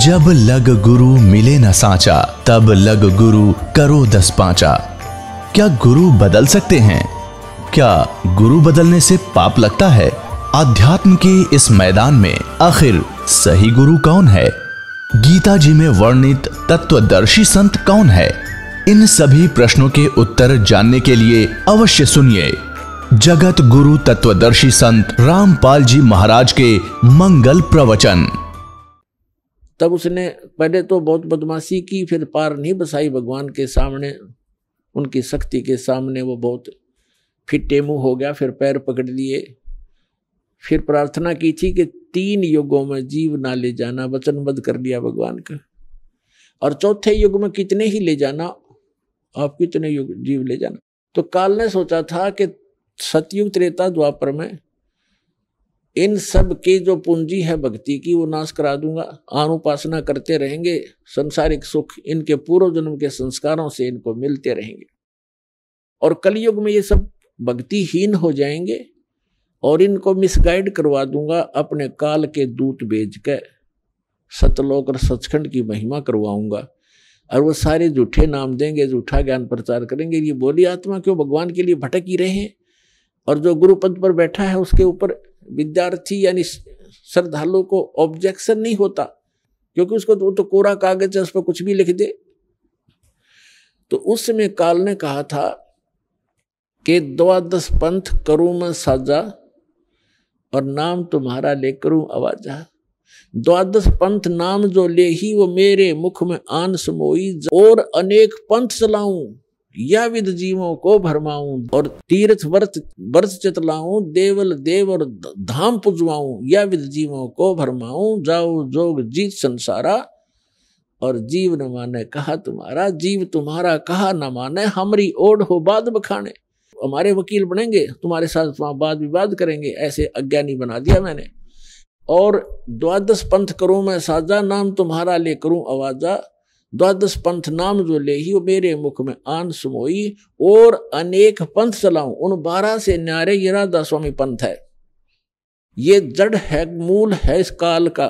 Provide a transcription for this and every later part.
जब लग गुरु मिले न साचा, तब लग गुरु करो 10 पांचा। क्या गुरु बदल सकते हैं? क्या गुरु बदलने से पाप लगता है? आध्यात्म के इस मैदान में आखिर सही गुरु कौन है? गीता जी में वर्णित तत्वदर्शी संत कौन है? इन सभी प्रश्नों के उत्तर जानने के लिए अवश्य सुनिए जगत गुरु तत्वदर्शी संत रामपाल जी महाराज के मंगल प्रवचन। तब उसने पहले तो बहुत बदमाशी की, फिर पार नहीं बसाई भगवान के सामने, उनकी शक्ति के सामने वो बहुत फिटे मुंह हो गया। फिर पैर पकड़ लिए, फिर प्रार्थना की थी कि 3 युगों में जीव ना ले जाना, वचनबद्ध कर लिया भगवान का। और चौथे युग में कितने ही ले जाना, आप कितने युग जीव ले जाना। तो काल ने सोचा था कि सतयुग त्रेता द्वापर में इन सब की जो पूंजी है भक्ति की वो नाश करा दूंगा। अनुपासना करते रहेंगे, संसारिक सुख इनके पूर्व जन्म के संस्कारों से इनको मिलते रहेंगे। और कलयुग में ये सब भक्तिहीन हो जाएंगे और इनको मिसगाइड करवा दूंगा। अपने काल के दूत भेज के सतलोक और सचखंड की महिमा करवाऊंगा और वो सारे झूठे नाम देंगे, झूठा ज्ञान प्रचार करेंगे। ये बोली आत्मा क्यों भगवान के लिए भटक ही रहे हैं। और जो गुरु पद पर बैठा है उसके ऊपर विद्यार्थी यानी श्रद्धालु को ऑब्जेक्शन नहीं होता, क्योंकि उसको तो कोरा कागज है, उस पर कुछ भी लिख दे। तो उस समय काल ने कहा था कि 12 पंथ करूं मैं साजा और नाम तुम्हारा ले करूं आवाजा। 12 पंथ नाम जो ले ही वो मेरे मुख में आन समोई, और अनेक पंथ चलाऊं या विद जीवों को भरमाऊं, और तीर्थ व्रत चतलाऊं, देवल देव और धाम पुजवाऊं, या विद जीवों को भरमाऊं। जाओ जोग जीत संसारा और जीव न माने कहा तुम्हारा। जीव तुम्हारा कहा न माने, हमारी ओढ़ हो बाद बखाने। हमारे वकील बनेंगे, तुम्हारे साथ वहां वाद विवाद करेंगे, ऐसे अज्ञानी बना दिया मैंने। और 12 पंथ करूं मैं साजा, नाम तुम्हारा ले करूं आवाजा। 12 पंथ नाम जो ले ही वो मेरे मुख में आन समोई, और अनेक पंथ चलाऊं। उन 12 से न्यारे ये राधा स्वामी पंथ है। ये जड़ है, मूल है इस काल का।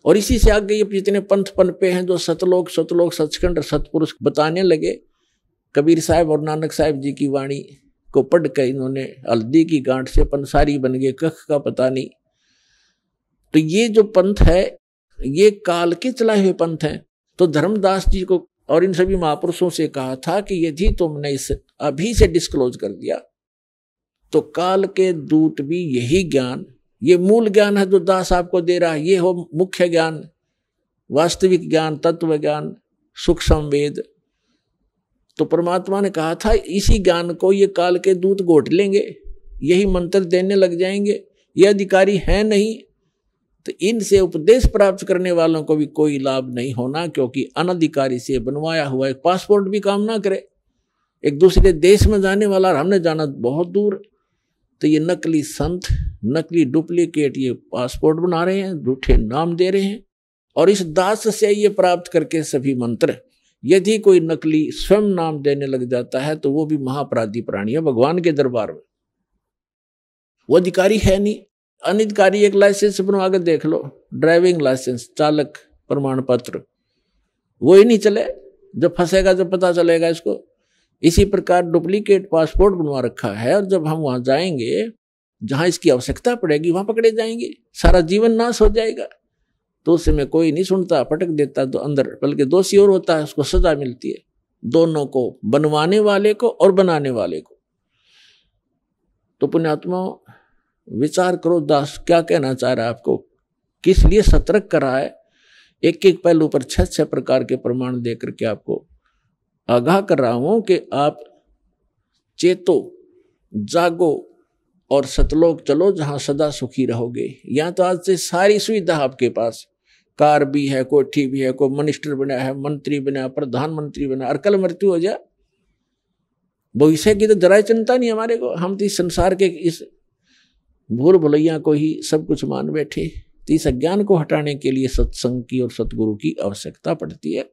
और इसी से आगे ये जितने पंथ पनपे हैं जो सतलोक सचखंड सतपुरुष बताने लगे। कबीर साहब और नानक साहब जी की वाणी को पढ़ कर इन्होंने हल्दी की गांठ से पंसारी बन गए, कख का पता नहीं। तो ये जो पंथ है ये काल के चलाए हुए पंथ हैं। तो धर्मदास जी को और इन सभी महापुरुषों से कहा था कि यदि तुमने इसे अभी से डिस्क्लोज कर दिया तो काल के दूत भी यही ज्ञान, ये मूल ज्ञान है जो दास आपको दे रहा है, ये हो मुख्य ज्ञान, वास्तविक ज्ञान, तत्व ज्ञान, सुख संवेद। तो परमात्मा ने कहा था इसी ज्ञान को ये काल के दूत घोट लेंगे, यही मंत्र देने लग जाएंगे। ये अधिकारी है नहीं, तो इनसे उपदेश प्राप्त करने वालों को भी कोई लाभ नहीं होना, क्योंकि अनधिकारी से बनवाया हुआ एक पासपोर्ट भी काम ना करे। एक दूसरे देश में जाने वाला, हमने जाना बहुत दूर, तो ये नकली संत, नकली डुप्लीकेट ये पासपोर्ट बना रहे हैं, झूठे नाम दे रहे हैं। और इस दास से ये प्राप्त करके सभी मंत्र, यदि कोई नकली स्वयं नाम देने लग जाता है तो वो भी महापराधी प्राणी है भगवान के दरबार में। वो अधिकारी है नहीं। अनधिकारी एक लाइसेंस बनवा के देख लो, ड्राइविंग लाइसेंस, चालक प्रमाण पत्र, वो ही नहीं चले। जब फंसेगा जब पता चलेगा इसको। इसी प्रकार डुप्लीकेट पासपोर्ट बनवा रखा है, और जब हम वहां जाएंगे जहां इसकी आवश्यकता पड़ेगी वहां पकड़े जाएंगे, सारा जीवन नाश हो जाएगा। तो उस समय कोई नहीं सुनता, पटक देता तो अंदर, बल्कि दोषी और होता है, उसको सजा मिलती है, दोनों को, बनवाने वाले को और बनाने वाले को। तो पुण्यात्मा विचार करो, दास क्या कहना चाह रहा है आपको, किस लिए सतर्क कर रहा है। एक एक पहलू पर 6 प्रकार के प्रमाण देकर के आपको आगाह कर रहा हूं कि आप चेतो, जागो और सतलोक चलो जहां सदा सुखी रहोगे। या तो आज से सारी सुविधा आपके पास, कार भी है, कोठी भी है, कोई मिनिस्टर बना है, मंत्री बना, प्रधानमंत्री बना, और कल मृत्यु हो जाए, भविष्य की तो जरा चिंता नहीं हमारे को। हम तो इस संसार के इस भूल भुलैया को ही सब कुछ मान बैठे। तो इस अज्ञान को हटाने के लिए सत्संग की और सतगुरु की आवश्यकता पड़ती है।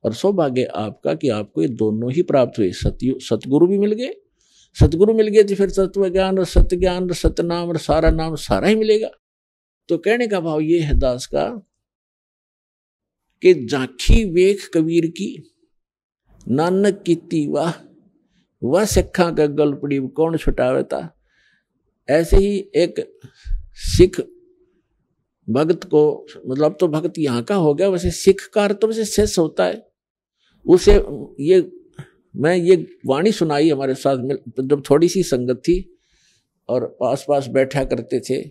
और सौभाग्य आपका कि आपको ये दोनों ही प्राप्त हुए। सतगुरु भी मिल गए, सतगुरु मिल गए तो फिर तत्व ज्ञान और सत्य ज्ञान और सतनाम और सारा नाम सारा ही मिलेगा। तो कहने का भाव ये है दास का कि झांकी वेख कबीर की, नानक कीती वाह, वह सिखा का गल पड़ी कौन छुटावेता। ऐसे ही एक सिख भक्त को, मतलब तो भक्त यहाँ का हो गया, वैसे सिख का अर्थ तो वैसे शिष्य होता है। उसे मैं ये वाणी सुनाई हमारे साथ में, जब थोड़ी सी संगत थी और पास पास बैठा करते थे,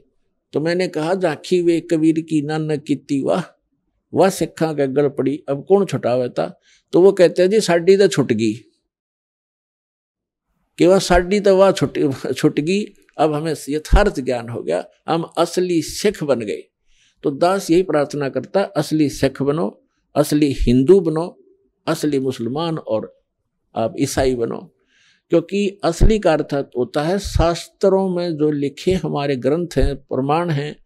तो मैंने कहा झांकी वे कबीर की, नानक कीती वाह, वह सिखा का गल पड़ी अब कौन छुटावेता। तो वो कहते हैं जी साड़ी तो छुट गई, कि वह साड़ी तो वह छुट गई, अब हमें यथार्थ ज्ञान हो गया, हम असली सिख बन गए। तो दास यही प्रार्थना करता, असली सिख बनो, असली हिंदू बनो, असली मुसलमान और आप ईसाई बनो। क्योंकि असली का अर्थ होता है शास्त्रों में जो लिखे हमारे ग्रंथ हैं, प्रमाण हैं,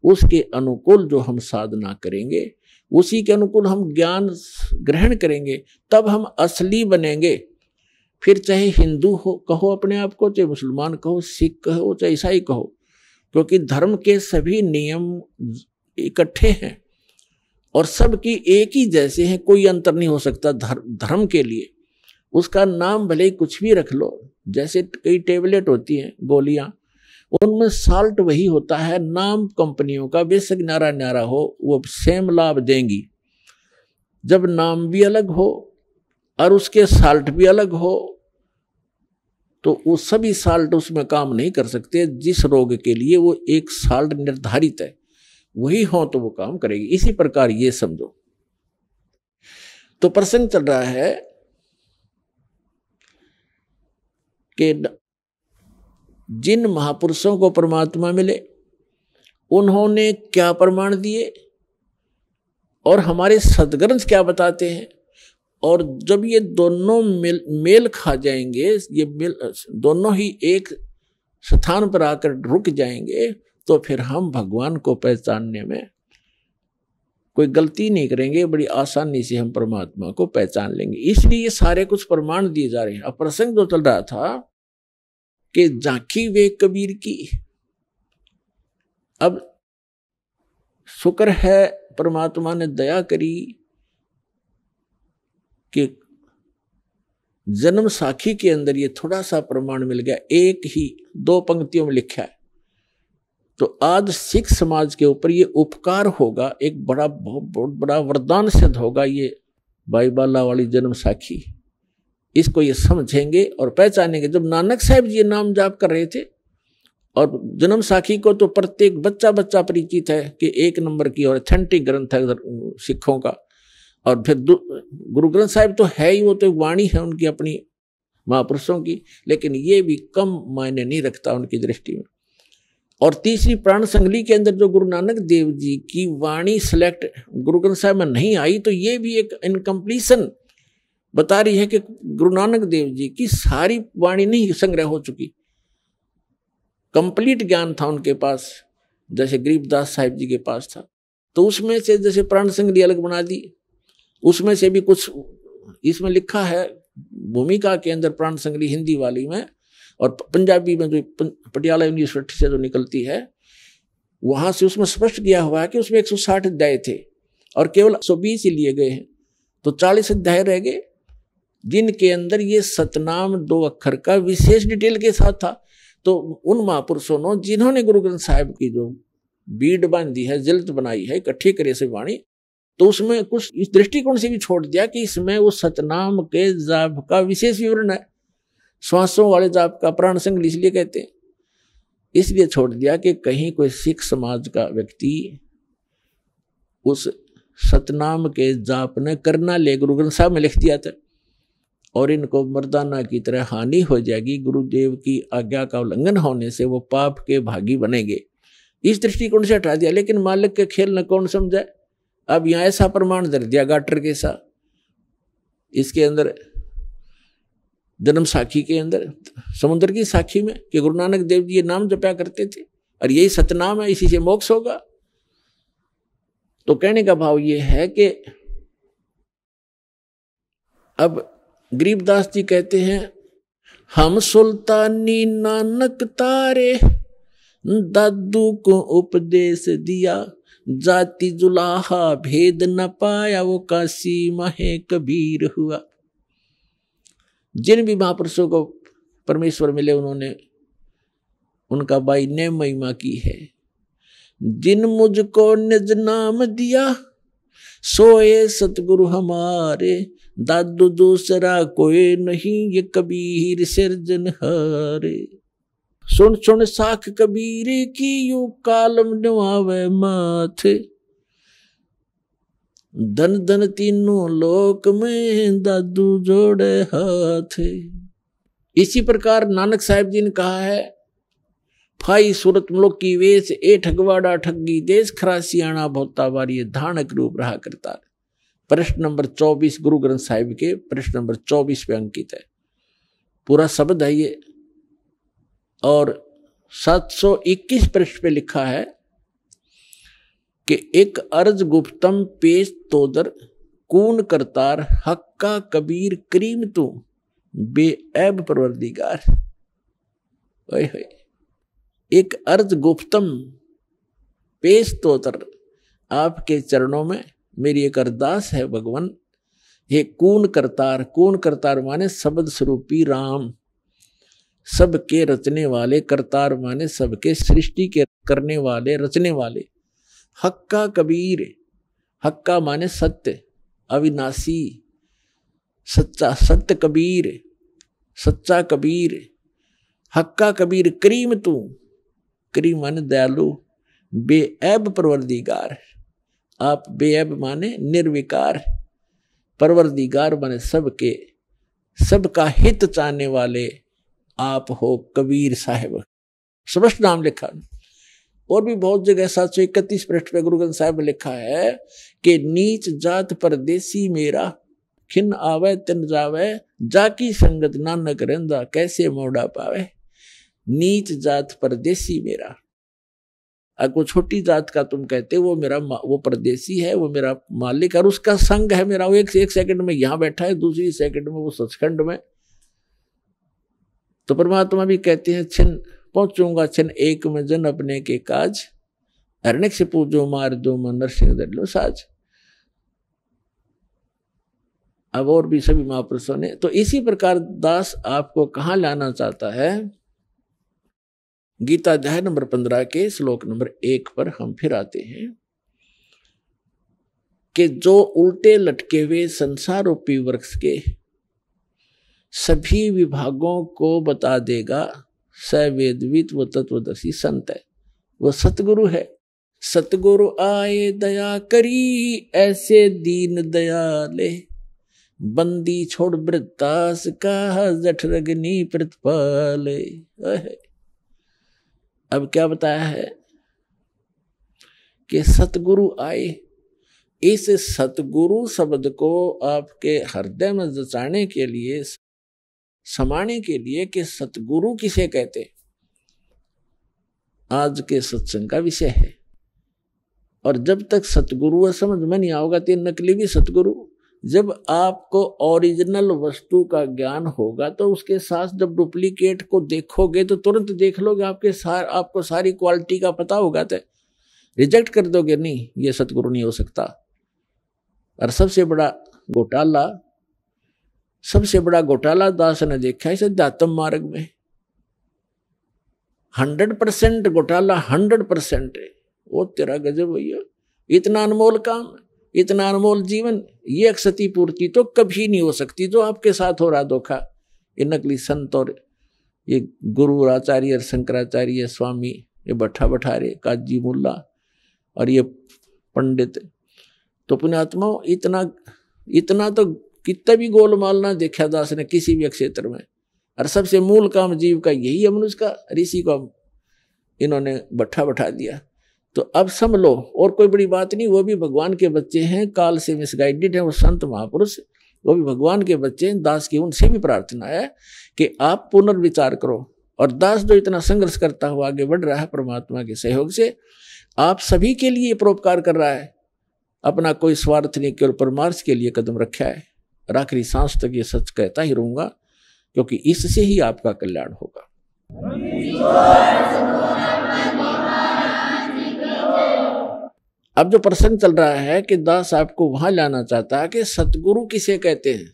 उसके अनुकूल जो हम साधना करेंगे, उसी के अनुकूल हम ज्ञान ग्रहण करेंगे, तब हम असली बनेंगे। फिर चाहे हिंदू हो कहो अपने आप को, चाहे मुसलमान कहो, सिख कहो, चाहे ईसाई कहो, क्योंकि धर्म के सभी नियम इकट्ठे हैं और सबकी एक ही जैसे हैं, कोई अंतर नहीं हो सकता धर्म के लिए। उसका नाम भले ही कुछ भी रख लो, जैसे कई टेबलेट होती हैं, गोलियां, उनमें साल्ट वही होता है, नाम कंपनियों का बेशक न्यारा न्यारा हो, वो सेम लाभ देंगी। जब नाम भी अलग हो और उसके साल्ट भी अलग हो, तो वो सभी साल्ट उसमें काम नहीं कर सकते। जिस रोग के लिए वो एक साल्ट निर्धारित है, वही हो तो वो काम करेगी। इसी प्रकार ये समझो। तो प्रसंग चल रहा है कि जिन महापुरुषों को परमात्मा मिले, उन्होंने क्या प्रमाण दिए और हमारे सदग्रंथ क्या बताते हैं। और जब ये दोनों मेल खा जाएंगे, ये दोनों ही एक स्थान पर आकर रुक जाएंगे, तो फिर हम भगवान को पहचानने में कोई गलती नहीं करेंगे, बड़ी आसानी से हम परमात्मा को पहचान लेंगे। इसलिए ये सारे कुछ प्रमाण दिए जा रहे हैं। अब प्रसंग जो चल रहा था कि झांकी वे कबीर की, अब शुक्र है परमात्मा ने दया करी कि जन्म साखी के अंदर ये थोड़ा सा प्रमाण मिल गया, एक ही 2 पंक्तियों में लिखा है। तो आज सिख समाज के ऊपर ये उपकार होगा, एक बहुत बड़ा वरदान सिद्ध होगा ये बाईबाला वाली जन्म साखी। इसको ये समझेंगे और पहचानेंगे। जब नानक साहब जी ये नाम जाप कर रहे थे, और जन्म साखी को तो प्रत्येक बच्चा परिचित है कि 1 नंबर की और ऑथेंटिक ग्रंथ है सिखों का। और फिर गुरु ग्रंथ साहिब तो है ही, वो तो वाणी है उनकी अपनी महापुरुषों की, लेकिन ये भी कम मायने नहीं रखता उनकी दृष्टि में। और तीसरी प्राण संगली के अंदर जो गुरु नानक देव जी की वाणी सिलेक्ट गुरु ग्रंथ साहिब में नहीं आई, तो ये भी एक इनकम्प्लीशन बता रही है कि गुरु नानक देव जी की सारी वाणी नहीं संग्रह हो चुकी। कंप्लीट ज्ञान था उनके पास, जैसे गरीबदास साहिब जी के पास था। तो उसमें से जैसे प्राण संगली अलग बना दी, उसमें से भी कुछ इसमें लिखा है भूमिका के अंदर, प्राण संगली हिंदी वाली में, और पंजाबी में जो पटियाला यूनिवर्सिटी से जो निकलती है, वहां से उसमें स्पष्ट किया हुआ है कि उसमें 160 अध्याय थे और केवल 120 ही लिए गए हैं। तो 40 अध्याय रह गए, जिनके अंदर ये सतनाम 2 अक्षर का विशेष डिटेल के साथ था। तो उन महापुरुषों ने जिन्होंने गुरु ग्रंथ साहिब की जो बीड़ बांधी है, जिल्त बनाई है, इकट्ठी करे से वाणी, तो उसमें कुछ इस दृष्टिकोण से भी छोड़ दिया कि इसमें वो सतनाम के जाप का विशेष विवरण है। श्वासों वाले जाप का प्राण संगली इसलिए कहते हैं, इसलिए छोड़ दिया कि कहीं कोई सिख समाज का व्यक्ति उस सतनाम के जाप ने करना ले, गुरु ग्रंथ साहिब में लिख दिया था, और इनको मर्दाना की तरह हानि हो जाएगी, गुरुदेव की आज्ञा का उल्लंघन होने से वो पाप के भागी बनेंगे। इस दृष्टिकोण से हटा दिया। लेकिन मालिक के खेल न कौन समझाए। अब यहाँ ऐसा प्रमाण धर दिया गाटर के साथ, इसके अंदर जन्म साखी के अंदर, समुद्र की साखी में, कि गुरु नानक देव जी ये नाम जपया करते थे और यही सतनाम है, इसी से मोक्ष होगा। तो कहने का भाव ये है कि अब गरीबदास जी कहते हैं, हम सुल्तानी नानक तारे, दादू को उपदेश दिया, जाति जुलाहा भेद न पाया वो काशी महे कबीर हुआ। जिन भी महापुरुषों को परमेश्वर मिले उन्होंने उनका बाई ने महिमा की है। जिन मुझको निज नाम दिया सोए सतगुरु हमारे, दादू दूसरा कोई नहीं ये कबीर सिरजनहारे। सुन सुन साख कबीर की यू कालम नवावे माथे, धन धन तीनों लोक में दादू जोड़े हाथ। इसी प्रकार नानक साहिब जी ने कहा है, फाई सूरत मुल्क की वेश ए ठगवाड़ा ठगी देश खरासियाना भोता बारी धानक रूप रहा करता। प्रश्न नंबर 24 गुरु ग्रंथ साहिब के प्रश्न नंबर 24 पे अंकित है, पूरा शब्द है ये। और 721 पृष्ठ पे लिखा है कि एक अर्ज गुप्तम पेश तोदर कून करतार हक्का कबीर करीम तू बेऐब परवरदिगार। ओए होए, एक अर्ज गुप्तम पेश तोतर, आपके चरणों में मेरी एक अरदास है भगवान। ये कून करतार, कून करतार माने शब्द स्वरूपी राम, सबके रचने वाले, करतार माने सबके सृष्टि के करने वाले, रचने वाले। हक्का कबीर, हक्का माने सत्य, अविनाशी, सच्चा, सत्य कबीर, सच्चा कबीर। हक्का कबीर करीम तू, करीम माने दयालु, बेऐब परवरदिगार, आप बेऐब माने निर्विकार, परवरदिगार माने सबके, सबका हित चाहने वाले आप हो कबीर साहिब। स्पष्ट नाम लिखा। और भी बहुत जगह 731 पृष्ठ पे गुरु ग्रंथ साहिब में लिखा है कि नीच जात परदेसी मेरा, खिन आवे तिन जावे, जाकी संगत नानक रंदा कैसे मोड़ा पावे। नीच जात परदेसी मेरा, अगर छोटी जात का तुम कहते वो मेरा, वो परदेसी है, वो मेरा मालिक और उसका संग है मेरा। वो एक सेकंड में यहां बैठा है, दूसरी सेकंड में वो सचखंड में। तो परमात्मा भी कहते हैं छिन पहुंचूंगा छिन एक में जन अपने के काज, हरनेक से पूजो मार दो मन नरसिंह दर लो साज। अब और भी सभी महापुरुषों ने। तो इसी प्रकार दास आपको कहां लाना चाहता है, गीता अध्याय नंबर 15 के श्लोक नंबर 1 पर हम फिर आते हैं कि जो उल्टे लटके हुए संसार रूपी वृक्ष के सभी विभागों को बता देगा, सवेदवित वो तत्वदर्शी संत है, वो सतगुरु है। सतगुरु आए दया करी ऐसे दीन दयाले, बंदी छोड़ वृत्तास का जठरग्नि प्रतिपाले। अब क्या बताया है कि सतगुरु आए। इस सतगुरु शब्द को आपके हृदय में जचाने के लिए, समाने के लिए कि सतगुरु किसे कहते, आज के सत्संग का विषय है। और जब तक सतगुरु समझ में नहीं आओगा तो नकली भी सतगुरु। जब आपको ओरिजिनल वस्तु का ज्ञान होगा तो उसके साथ जब डुप्लीकेट को देखोगे तो तुरंत देख लोगे, आपको सारी क्वालिटी का पता होगा तो रिजेक्ट कर दोगे, नहीं ये सतगुरु नहीं हो सकता। और सबसे बड़ा घोटाला दास ने देखा है अध्यात्म मार्ग में। 100% घोटाला, 100% है। वो तेरा गजब भैया, इतना अनमोल काम, इतना अनमोल जीवन, ये अक्षति पूर्ति तो कभी नहीं हो सकती जो आपके साथ हो रहा धोखा। ये नकली संत और ये गुरु आचार्य शंकराचार्य स्वामी, ये भट्टारे काजी मुल्ला और ये पंडित, तो पुण्यात्माओं इतना तो कितना भी गोलमाल ना देखा दास ने किसी भी क्षेत्र में। और सबसे मूल काम जीव का यही है, मनुष्य का। ऋषि को इन्होंने बैठा दिया। तो अब समझ लो, और कोई बड़ी बात नहीं, वो भी भगवान के बच्चे हैं, काल से मिसगाइडेड है वो संत महापुरुष, वो भी भगवान के बच्चे हैं। दास की उनसे भी प्रार्थना है कि आप पुनर्विचार करो। और दास जो इतना संघर्ष करता हुआ आगे बढ़ रहा है परमात्मा के सहयोग से, आप सभी के लिए परोपकार कर रहा है, अपना कोई स्वार्थ नहीं, केवल परमार्थ के लिए कदम रखा है। और आखिरी सांस तक ये सच कहता ही रहूंगा, क्योंकि इससे ही आपका कल्याण होगा। अब जो प्रसंग चल रहा है कि दास आपको वहां लाना चाहता है कि सतगुरु किसे कहते हैं।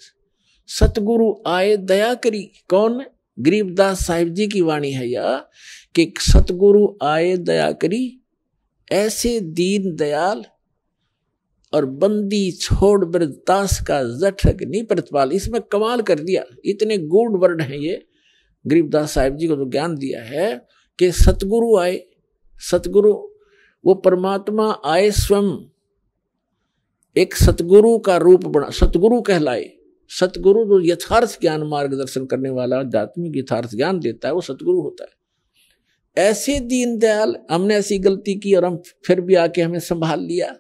सतगुरु आए दया करी, कौन? गरीबदास साहिब जी की वाणी है यह कि सतगुरु आए दया करी, ऐसे दीन दयाल और बंदी छोड़ वृद्धास का जठक नहीं प्रतिपाल। इसमें कमाल कर दिया, इतने गूढ़ वर्ड हैं ये। गरीबदास साहिब जी को जो ज्ञान दिया है कि सतगुरु आए, सतगुरु वो परमात्मा आए स्वयं एक सतगुरु का रूप बना, सतगुरु कहलाए। सतगुरु जो यथार्थ ज्ञान मार्गदर्शन करने वाला आध्यात्मिक यथार्थ ज्ञान देता है वो सतगुरु होता है। ऐसे दीन दयाल, हमने ऐसी गलती की और हम फिर भी आके हमें संभाल लिया।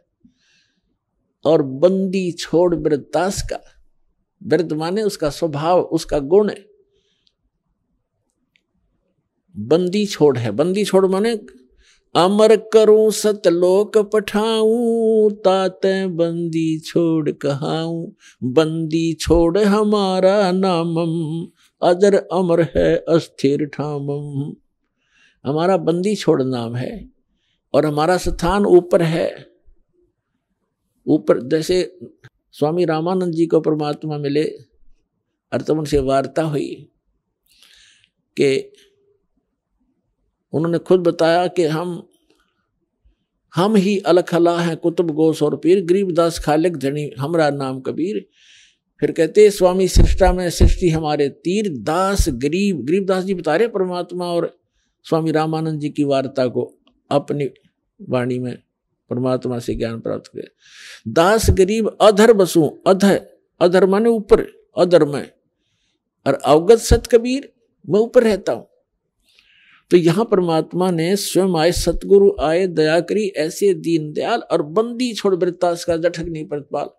और बंदी छोड़ वृद्धास का, वृद्ध माने उसका स्वभाव, उसका गुण है। बंदी छोड़ है, बंदी छोड़ माने अमर करूं सतलोक पठाऊं, ताते बंदी छोड़ कहाऊं। बंदी छोड़ हमारा नामम, अजर अमर है अस्थिर ठामम। हमारा बंदी छोड़ नाम है और हमारा स्थान ऊपर है। ऊपर जैसे स्वामी रामानंद जी को परमात्मा मिले और तब उनसे वार्ता हुई कि उन्होंने खुद बताया कि हम ही अलख अला हैं कुतुब गोस और पीर, गरीबदास खालिक धनी हमरा नाम कबीर। फिर कहते स्वामी सृष्टा में सृष्टि हमारे तीर, दास गरीब। गरीबदास जी बता रहे परमात्मा और स्वामी रामानंद जी की वार्ता को अपनी वाणी में परमात्मा से ज्ञान प्राप्त करे। दास गरीब अधर बसूं, अधर माने ऊपर, अधर में, और अवगत सत कबीर मैं ऊपर रहता हूं। तो यहां परमात्मा ने स्वयं आए, सतगुरु आए दया करी, ऐसे दीन दयाल और बंदी छोड़ वृत्तास का जठक नहीं प्रतिपाल।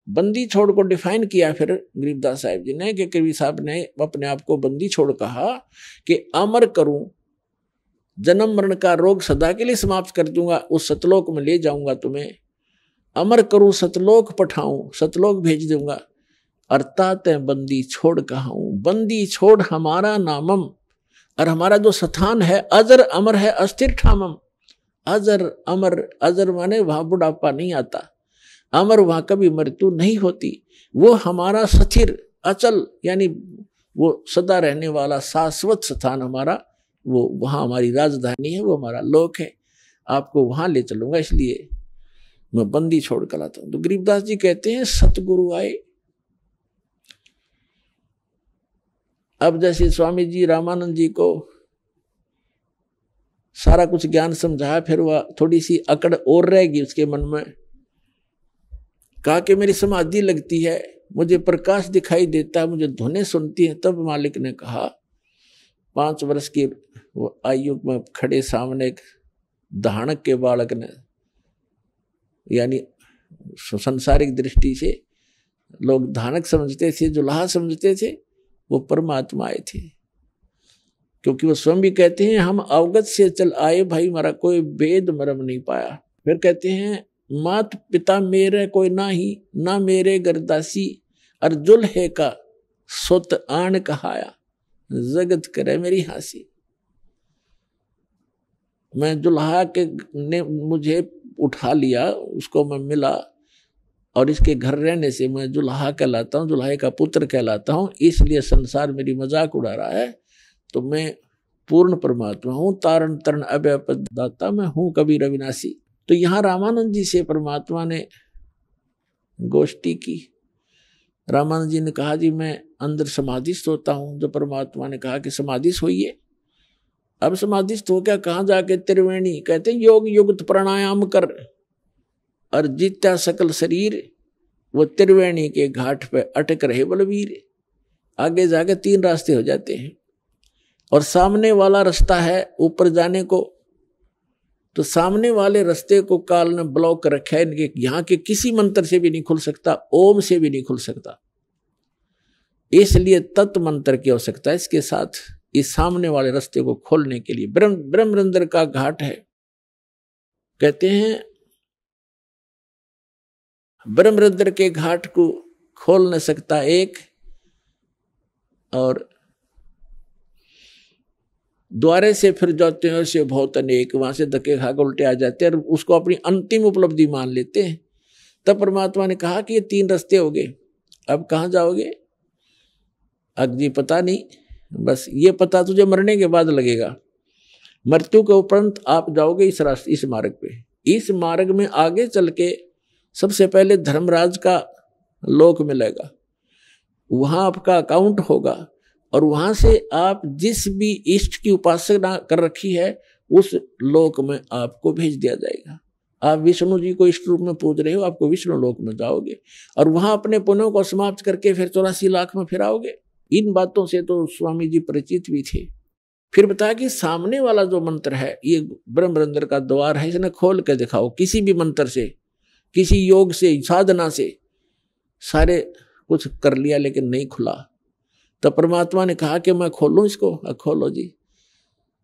बंदी छोड़ को डिफाइन किया फिर गरीबदास साहिब जी ने कि कवि साहब ने अपने आप को बंदी छोड़ कहा कि अमर करूं, जन्म मरण का रोग सदा के लिए समाप्त कर दूंगा, उस सतलोक में ले जाऊंगा तुम्हें। अमर करूं सतलोक पठाऊं, सतलोक भेज दूंगा। अर्थात बंदी छोड़ कहाऊं, बंदी छोड़ हमारा नामम, और हमारा जो स्थान है अजर अमर है अस्थिर ठामम। अजर अमर, अजर माने वहां बुढ़ापा नहीं आता, अमर वहां कभी मृत्यु नहीं होती। वो हमारा स्थिर अचल यानी वो सदा रहने वाला शाश्वत स्थान हमारा, वो वहां हमारी राजधानी है, वो हमारा लोक है। आपको वहां ले चलूंगा, इसलिए मैं बंदी छोड़ कर लाता हूं। तो गरीबदास जी कहते हैं सतगुरु आए। अब जैसे स्वामी जी रामानंद जी को सारा कुछ ज्ञान समझाया, फिर वह थोड़ी सी अकड़ और रहेगी उसके मन में। कहा कि मेरी समाधि लगती है, मुझे प्रकाश दिखाई देता है, मुझे धुनें सुनती है। तब मालिक ने कहा 5 वर्ष की आयु में खड़े सामने एक धानक के बालक ने, यानी संसारिक दृष्टि से लोग धानक समझते थे, जुलाहा समझते थे, वो परमात्मा आए थे। क्योंकि वो स्वयं भी कहते हैं हम अवगत से चल आए भाई, हमारा कोई भेद मरम नहीं पाया। फिर कहते हैं मात पिता मेरे कोई ना ही, ना मेरे गरदासी, और जुल्हे का सुत आन कहाया, जगत करे मेरी हंसी। मैं जुल्हा के ने मुझे उठा लिया, उसको मैं मिला, और इसके घर रहने से मैं जुल्हा कहलाता हूँ, जुल्हे का पुत्र कहलाता हूँ। इसलिए संसार मेरी मजाक उड़ा रहा है। तो मैं पूर्ण परमात्मा हूँ, तारण तरण अभय पद दाता, मैं हूँ कबीर अविनाशी। तो यहाँ रामानंद जी से परमात्मा ने गोष्ठी की। रामानंद जी ने कहा जी मैं अंदर समाधिस्थ होता हूँ। जो परमात्मा ने कहा कि समाधिस्थ होइए। अब समाधिस्थ हो क्या, कहाँ जाके त्रिवेणी, कहते योग युक्त प्राणायाम कर और जीत्या सकल शरीर, वो त्रिवेणी के घाट पे अटक रहे बलवीर। आगे जाके 3 रास्ते हो जाते हैं और सामने वाला रास्ता है ऊपर जाने को। तो सामने वाले रास्ते को काल ने ब्लॉक कर रखा है, इनके यहाँ के किसी मंत्र से भी नहीं खुल सकता, ओम से भी नहीं खुल सकता। इसलिए तत्व मंत्र की आवश्यकता है इसके साथ, इस सामने वाले रास्ते को खोलने के लिए। ब्रह्मरंध्र का घाट है, कहते हैं ब्रह्मरंध्र के घाट को खोल न सकता एक, और द्वारे से फिर जाते हैं से बहुत अनेक, वहां से धक्के खाकर उल्टे आ जाते हैं और उसको अपनी अंतिम उपलब्धि मान लेते हैं। तब परमात्मा ने कहा कि ये 3 रास्ते हो गए, अब कहाँ जाओगे? अग्नि पता नहीं, बस ये पता तुझे मरने के बाद लगेगा। मृत्यु के उपरांत आप जाओगे इस रास्ते, इस मार्ग पे। इस मार्ग में आगे चल के सबसे पहले धर्मराज का लोक मिलेगा, वहां आपका अकाउंट होगा और वहां से आप जिस भी इष्ट की उपासना कर रखी है उस लोक में आपको भेज दिया जाएगा। आप विष्णु जी को इष्ट रूप में पूज रहे हो, आपको विष्णु लोक में जाओगे और वहां अपने पुण्यों को समाप्त करके फिर 84 लाख में फिर आओगे। इन बातों से तो स्वामी जी परिचित भी थे। फिर बताया कि सामने वाला जो मंत्र है ये ब्रह्मरंध्र का द्वार है, इसने खोल के दिखाओ। किसी भी मंत्र से, किसी योग से, साधना से सारे कुछ कर लिया लेकिन नहीं खुला। तो परमात्मा ने कहा कि मैं खोलूं इसको? खोलो जी।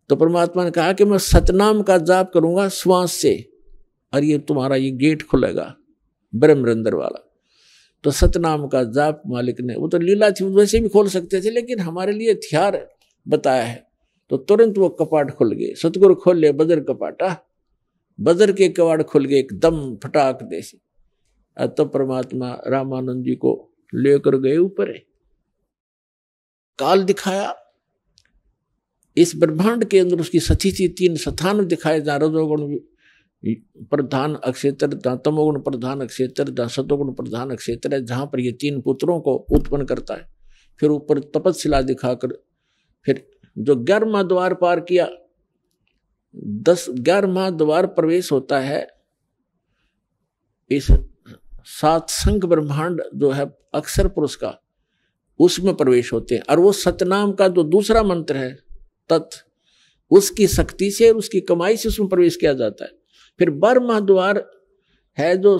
तो परमात्मा ने कहा कि मैं सतनाम का जाप करूंगा श्वास से और ये तुम्हारा ये गेट खुलेगा ब्रह्मरंध्र वाला। तो सतनाम का जाप मालिक ने, वो तो लीला थी, वैसे भी खोल सकते थे लेकिन हमारे लिए हथियार बताया है, तो तुरंत वो कपाट खुल गए। सतगुरु खोल ले बजर कपाटा, बजर के कवाड़ खुल गए एकदम फटाक देसी। तो परमात्मा रामानंद जी को लेकर गए ऊपर, काल दिखाया। इस ब्रह्मांड के अंदर उसकी सती थी 3 स्थान दिखाए, जहाँ रजोगुण प्रधान अक्षेत्र, जहाँ तमोगुण प्रधान अक्षेत्र, जहाँ सतोगुण प्रधान अक्षेत्र है, जहाँ पर ये 3 पुत्रों को उत्पन्न करता है। फिर ऊपर तपस्शिला दिखाकर फिर जो 11वां द्वार पार किया, 11वां द्वार प्रवेश होता है इस 7 संख ब्रह्मांड जो है अक्षर पुरुष का, उसमें प्रवेश होते हैं। और वो सतनाम का जो दूसरा मंत्र है तत्, उसकी शक्ति से, उसकी कमाई से उसमें प्रवेश किया जाता है। फिर 12वां द्वार है जो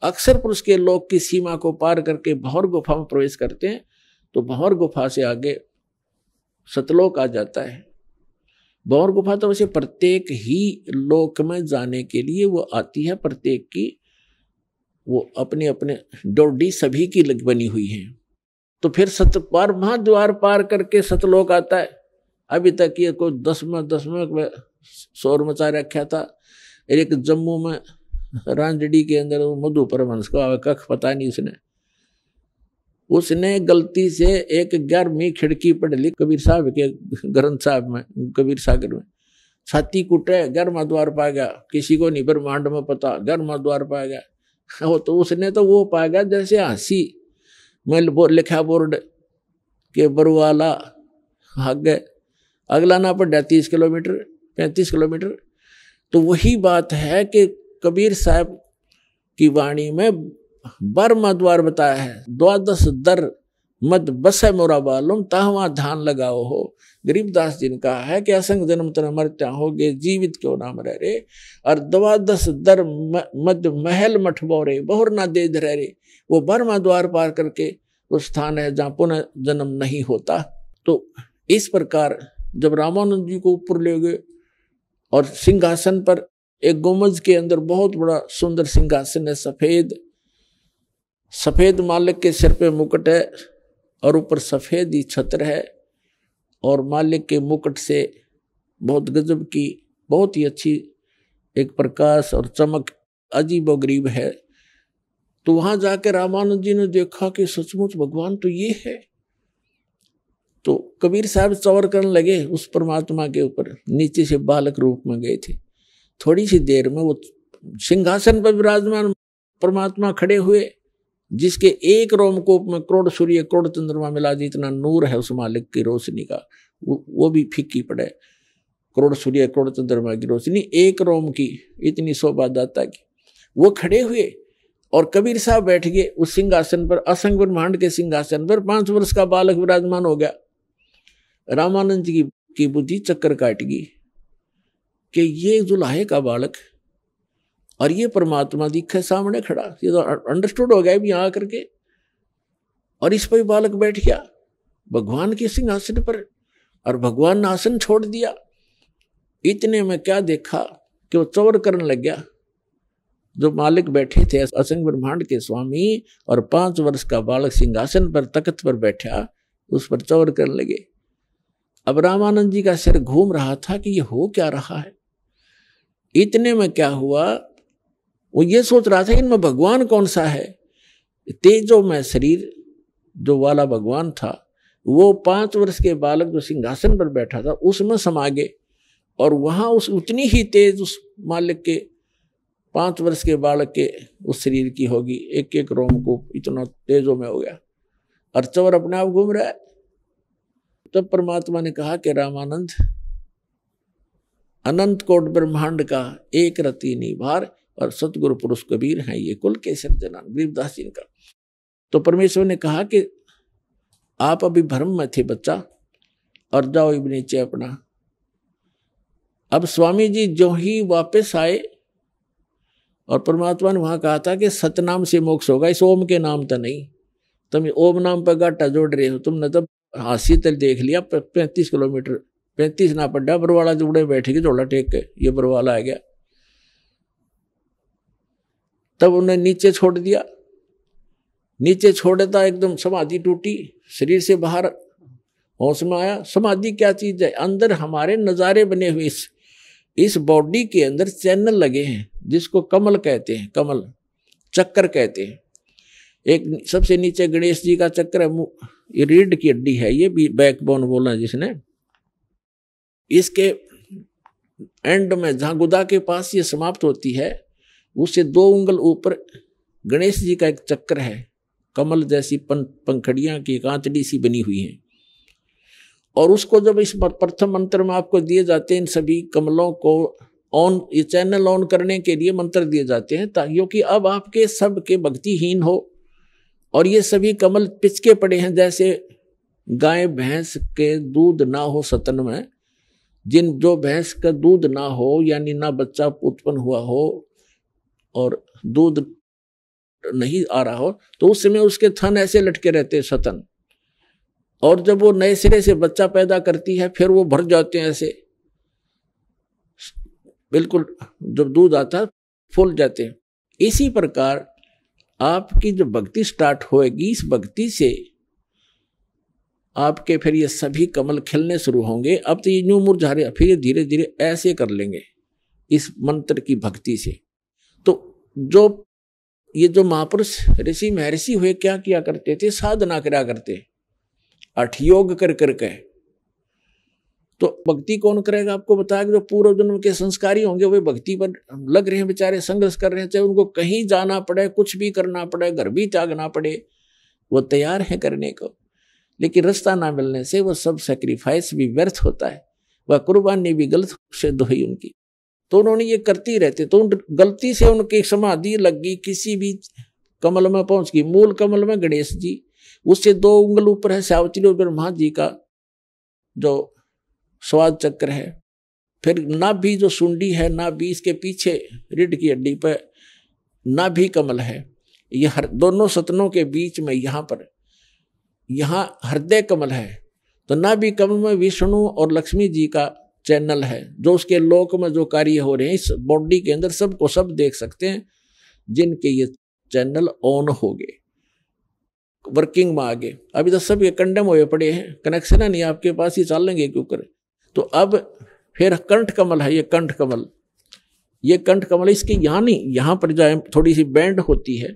अक्षर पुरुष के लोक की सीमा को पार करके भौर गुफा में प्रवेश करते हैं। तो भौर गुफा से आगे सतलोक आ जाता है। भौर गुफा तो वैसे प्रत्येक ही लोक में जाने के लिए वो आती है, प्रत्येक की वो अपने अपने डोडी सभी की लग बनी हुई है। तो फिर 12वां द्वार पार करके सतलोक आता है। अभी तक ये कोई 10वें शोर मचा रखा था। एक जम्मू में रांजड़ी के अंदर मधु परमहंस को कख पता नहीं, उसने गलती से एक 11वीं खिड़की पढ़ ली कबीर साहब के ग्रंथ साहब में, कबीर सागर में। छाती कुटे 11वां द्वार पा गया, किसी को नहीं ब्रह्मांड में पता 11वां द्वार पा गया। वो तो उसने तो वो पा गया जैसे हंसी में लिखा बोर्ड के बरुवाला आगे अगला ना पड़ा 30 किलोमीटर 35 किलोमीटर। तो वही बात है कि कबीर साहब की वाणी में 12वां द्वार बताया है, 12 दर मद बसे मोरा बालुम ताहवा ध्यान लगाओ हो। गरीबदास जी ने कहा है कि असंग जन्म तना मरत्या होगे जीवित क्यों नाम रह रे, और 12 दर मद महल मठ बोरे बहुर ना दे रह रे। वो 12वां द्वार पार करके वो स्थान है जहाँ पुनः जन्म नहीं होता। तो इस प्रकार जब रामानंद जी को ऊपर ले गए और सिंहासन पर, एक गुंबज के अंदर बहुत बड़ा सुंदर सिंहासन है, सफेद मालिक के सिर पे मुकुट है और ऊपर सफेद ही छत्र है, और मालिक के मुकुट से बहुत गजब की, बहुत ही अच्छी एक प्रकाश और चमक अजीबोगरीब है। तो वहां जाकर रामानंद जी ने देखा कि सचमुच भगवान तो ये है। तो कबीर साहब चौर करने लगे उस परमात्मा के ऊपर, नीचे से बालक रूप में गए थे। थोड़ी सी देर में वो सिंहासन पर विराजमान परमात्मा खड़े हुए, जिसके एक रोमकूप में करोड़ सूर्य करोड़ चंद्रमा मिला जितना नूर है उस मालिक की रोशनी का, वो भी फीकी पड़े। करोड़ सूर्य करोड़ चंद्रमा की रोशनी एक रोम की, इतनी शोभा दाता की। वो खड़े हुए और कबीर साहब बैठ गए उस सिंहासन पर, असंग ब्रह्मांड के सिंहासन पर। 5 वर्ष का बालक विराजमान हो गया। रामानंद जी की बुद्धि चक्कर काट गई कि ये जुलाहे का बालक और ये परमात्मा दिखे सामने खड़ा, ये तो अंडरस्टूड हो गया भी यहाँ करके। और इस पर बालक बैठ गया भगवान के सिंहासन पर, और भगवान ने आसन छोड़ दिया। इतने में क्या देखा कि वो चौर करने लग गया। जो मालिक बैठे थे असंग ब्रह्मांड के स्वामी, और 5 वर्ष का बालक सिंहासन पर तख्त पर बैठा, उस पर चौर करने लगे। अब रामानंद जी का सिर घूम रहा था कि ये हो क्या रहा है। इतने में क्या हुआ, वो ये सोच रहा था इनमें भगवान कौन सा है। तेजो में शरीर जो वाला भगवान था वो 5 वर्ष के बालक जो सिंहासन पर बैठा था उसमें समा गए, और वहां उस उतनी ही तेज उस मालिक के 5 वर्ष के बालक के उस शरीर की होगी। एक एक रोम को इतना तेजों में हो गया, और चवर अपने आप घूम रहा है। तब परमात्मा ने कहा कि रामानंद, अनंत कोट ब्रह्मांड का एक रति निभार और सतगुरु पुरुष कबीर हैं ये कुल के सिरजना, गरीबदास जी का। तो परमेश्वर ने कहा कि आप अभी भ्रम में थे बच्चा, और जाओ अब नीचे अपना। अब स्वामी जी जो ही वापस आए, और परमात्मा ने वहां कहा था कि सतनाम से मोक्ष होगा, इस ओम के नाम तो नहीं। तुम ओम नाम पर गाटा जोड़ रहे हो, तुमने तब हासी तल देख लिया 35 किलोमीटर, 35 ना पड़ा, बरवाला जुड़े बैठे के जोड़ा टेक के ये बरवाला आ गया। तब उन्हें नीचे छोड़ दिया। नीचे छोड़ता एकदम समाधि टूटी, शरीर से बाहर होश में आया। समाधि क्या चीज है, अंदर हमारे नजारे बने हुए इस बॉडी के अंदर चैनल लगे हैं जिसको कमल कहते हैं, कमल चक्कर कहते हैं। एक सबसे नीचे गणेश जी का चक्कर है, ये रीढ़ की हड्डी है, ये भी बैकबोन बोला जिसने। इसके एंड में जहां गुदा के पास ये समाप्त होती है, उससे 2 उंगल ऊपर गणेश जी का एक चक्कर है, कमल जैसी पंखड़ियां की कांचड़ी सी बनी हुई है। और उसको जब इस प्रथम मंत्र में आपको दिए जाते हैं, इन सभी कमलों को ऑन, ये चैनल ऑन करने के लिए मंत्र दिए जाते हैं, क्योंकि अब आपके सब के भक्तिहीन हो और ये सभी कमल पिचके पड़े हैं, जैसे गाय भैंस के दूध ना हो सतन में, जो भैंस का दूध ना हो यानी ना बच्चा उत्पन्न हुआ हो और दूध नहीं आ रहा हो, तो उस समय उसके थन ऐसे लटके रहते हैं सतन, और जब वो नए सिरे से बच्चा पैदा करती है फिर वो भर जाते हैं ऐसे, बिल्कुल जब दूध आता है फूल जाते हैं। इसी प्रकार आपकी जो भक्ति स्टार्ट होएगी, इस भक्ति से आपके फिर ये सभी कमल खिलने शुरू होंगे। अब तो ये न्यू मुरझा रहे, फिर ये धीरे धीरे ऐसे कर लेंगे इस मंत्र की भक्ति से। तो ये जो महापुरुष ऋषि महर्षि हुए क्या किया करते थे, साधना करा करते, अठयोग कर करके। तो भक्ति कौन करेगा, आपको बताया कि जो पूर्व जन्म के संस्कारी होंगे वे भक्ति पर लग रहे हैं, बेचारे संघर्ष कर रहे हैं, चाहे उनको कहीं जाना पड़े, कुछ भी करना पड़े, घर भी त्यागना पड़े, वो तैयार है करने को। लेकिन रास्ता ना मिलने से वो सब सेक्रीफाइस भी व्यर्थ होता है, वह कुर्बानी भी गलत सिद्ध हुई उनकी। तो उन्होंने ये करती रहते, तो गलती से उनकी समाधि लग गई, किसी भी कमल में पहुंच गई। मूल कमल में गणेश जी, उससे 2 उंगल ऊपर है सावित्री ब्रह्मा जी का जो स्वाद चक्र है। फिर नाभि जो सुंडी है, नाभि इसके पीछे रीढ़ की हड्डी पर नाभि कमल है। यह दोनों सतनों के बीच में यहाँ हृदय कमल है। तो नाभि कमल में विष्णु और लक्ष्मी जी का चैनल है, जो उसके लोक में जो कार्य हो रहे हैं इस बॉडी के अंदर सबको सब देख सकते हैं, जिनके ये चैनल ऑन हो गए, वर्किंग में आ गए। अभी तो सब ये कंडम हुए पड़े हैं, कनेक्शन है नहीं आपके पास, ही चल लेंगे क्यों करे। तो अब फिर कंठ कमल है, ये कंठ कमल इसके यहाँ नहीं, यहाँ पर जाए थोड़ी सी बैंड होती है,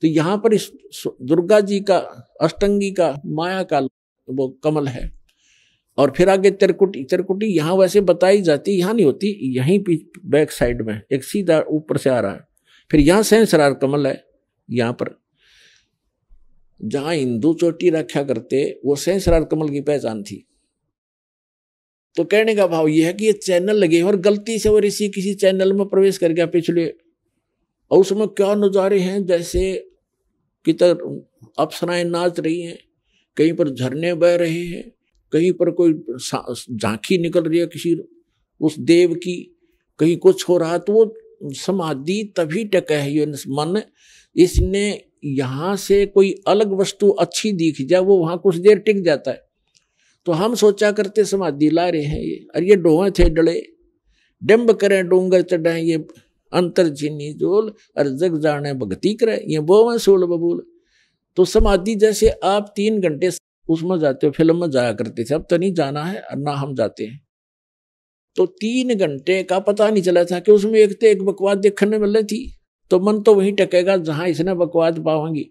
तो यहाँ पर इस दुर्गा जी का अष्टंगी का माया का वो कमल है। और फिर आगे तिरकुटी यहाँ वैसे बताई जाती, यहाँ नहीं होती, यहीं बैक साइड में एक सीधा ऊपर से आ रहा है। फिर यहाँ सहस्रार कमल है, यहाँ पर जहां हिंदू चोटी रखा करते वो सहस्रार कमल की पहचान थी। तो कहने का भाव यह है कि ये चैनल लगे और गलती से वो ऋषि किसी चैनल में प्रवेश कर गया पिछले, और उसमें क्या नजारे हैं, जैसे किधर अप्सराएं नाच रही हैं, कहीं पर झरने बह रहे हैं, कहीं पर कोई झांकी निकल रही है किसी उस देव की, कहीं कुछ हो रहा। तो वो समाधि तभी टका है ये मन, इसने यहां से कोई अलग वस्तु अच्छी दिख जाए वो वहां कुछ देर टिक जाता है। तो हम सोचा करते समाधि ला रहे हैं ये, अरे ये डोहे थे डले, डिम्ब करें डोंगर चढ़ाएं, ये अंतर झिनी जोल और जग जाने भक्ति करे, ये बोवे सोल बबूल। तो समाधि जैसे आप 3 घंटे उसमें जाते हो, फिल्म में जाया करते थे, अब तो नहीं जाना है और ना हम जाते हैं। तो 3 घंटे का पता नहीं चला था कि उसमें एक तो एक बकवास देखने मिल रही थी, तो मन तो वहीं टकेगा जहां इसने बकवास पाओगी।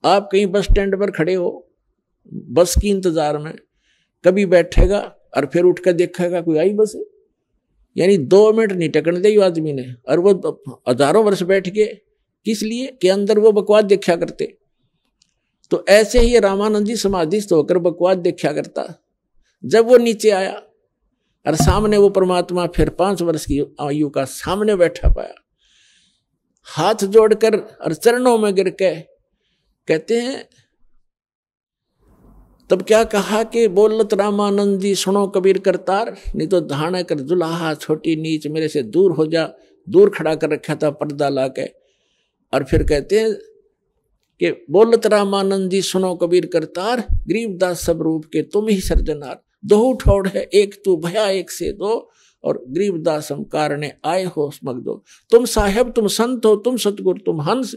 आप कहीं बस स्टैंड पर खड़े हो बस की इंतजार में, कभी बैठेगा और फिर उठ कर देखेगा कोई आई बस, यानी 2 मिनट नहीं टकने दे आदमी ने, और वो हजारों वर्ष बैठ के किस लिए कि अंदर वो बकवास देखा करते। तो ऐसे ही रामानंद जी समाधिस्थ होकर बकवास देखा करता। जब वो नीचे आया और सामने वो परमात्मा फिर 5 वर्ष की आयु का सामने बैठा पाया, हाथ जोड़कर और चरणों में गिर के कहते हैं, तब क्या कहा कि बोलत रामानंद जी सुनो कबीर करतार, नहीं तो धाने कर जुलाहा छोटी नीच मेरे से दूर हो जा। दूर खड़ा कर रखा था पर्दा ला के, और फिर कहते हैं कि बोलत रामानंद जी सुनो कबीर करतार, गरीबदास सब रूप के तुम ही सर्जनार। दो ठोड़ है एक तू भया एक से दो, और गरीबदास हम कारणे आए हो समझ दो। तुम साहेब तुम संत हो, तुम सतगुरु तुम हंस,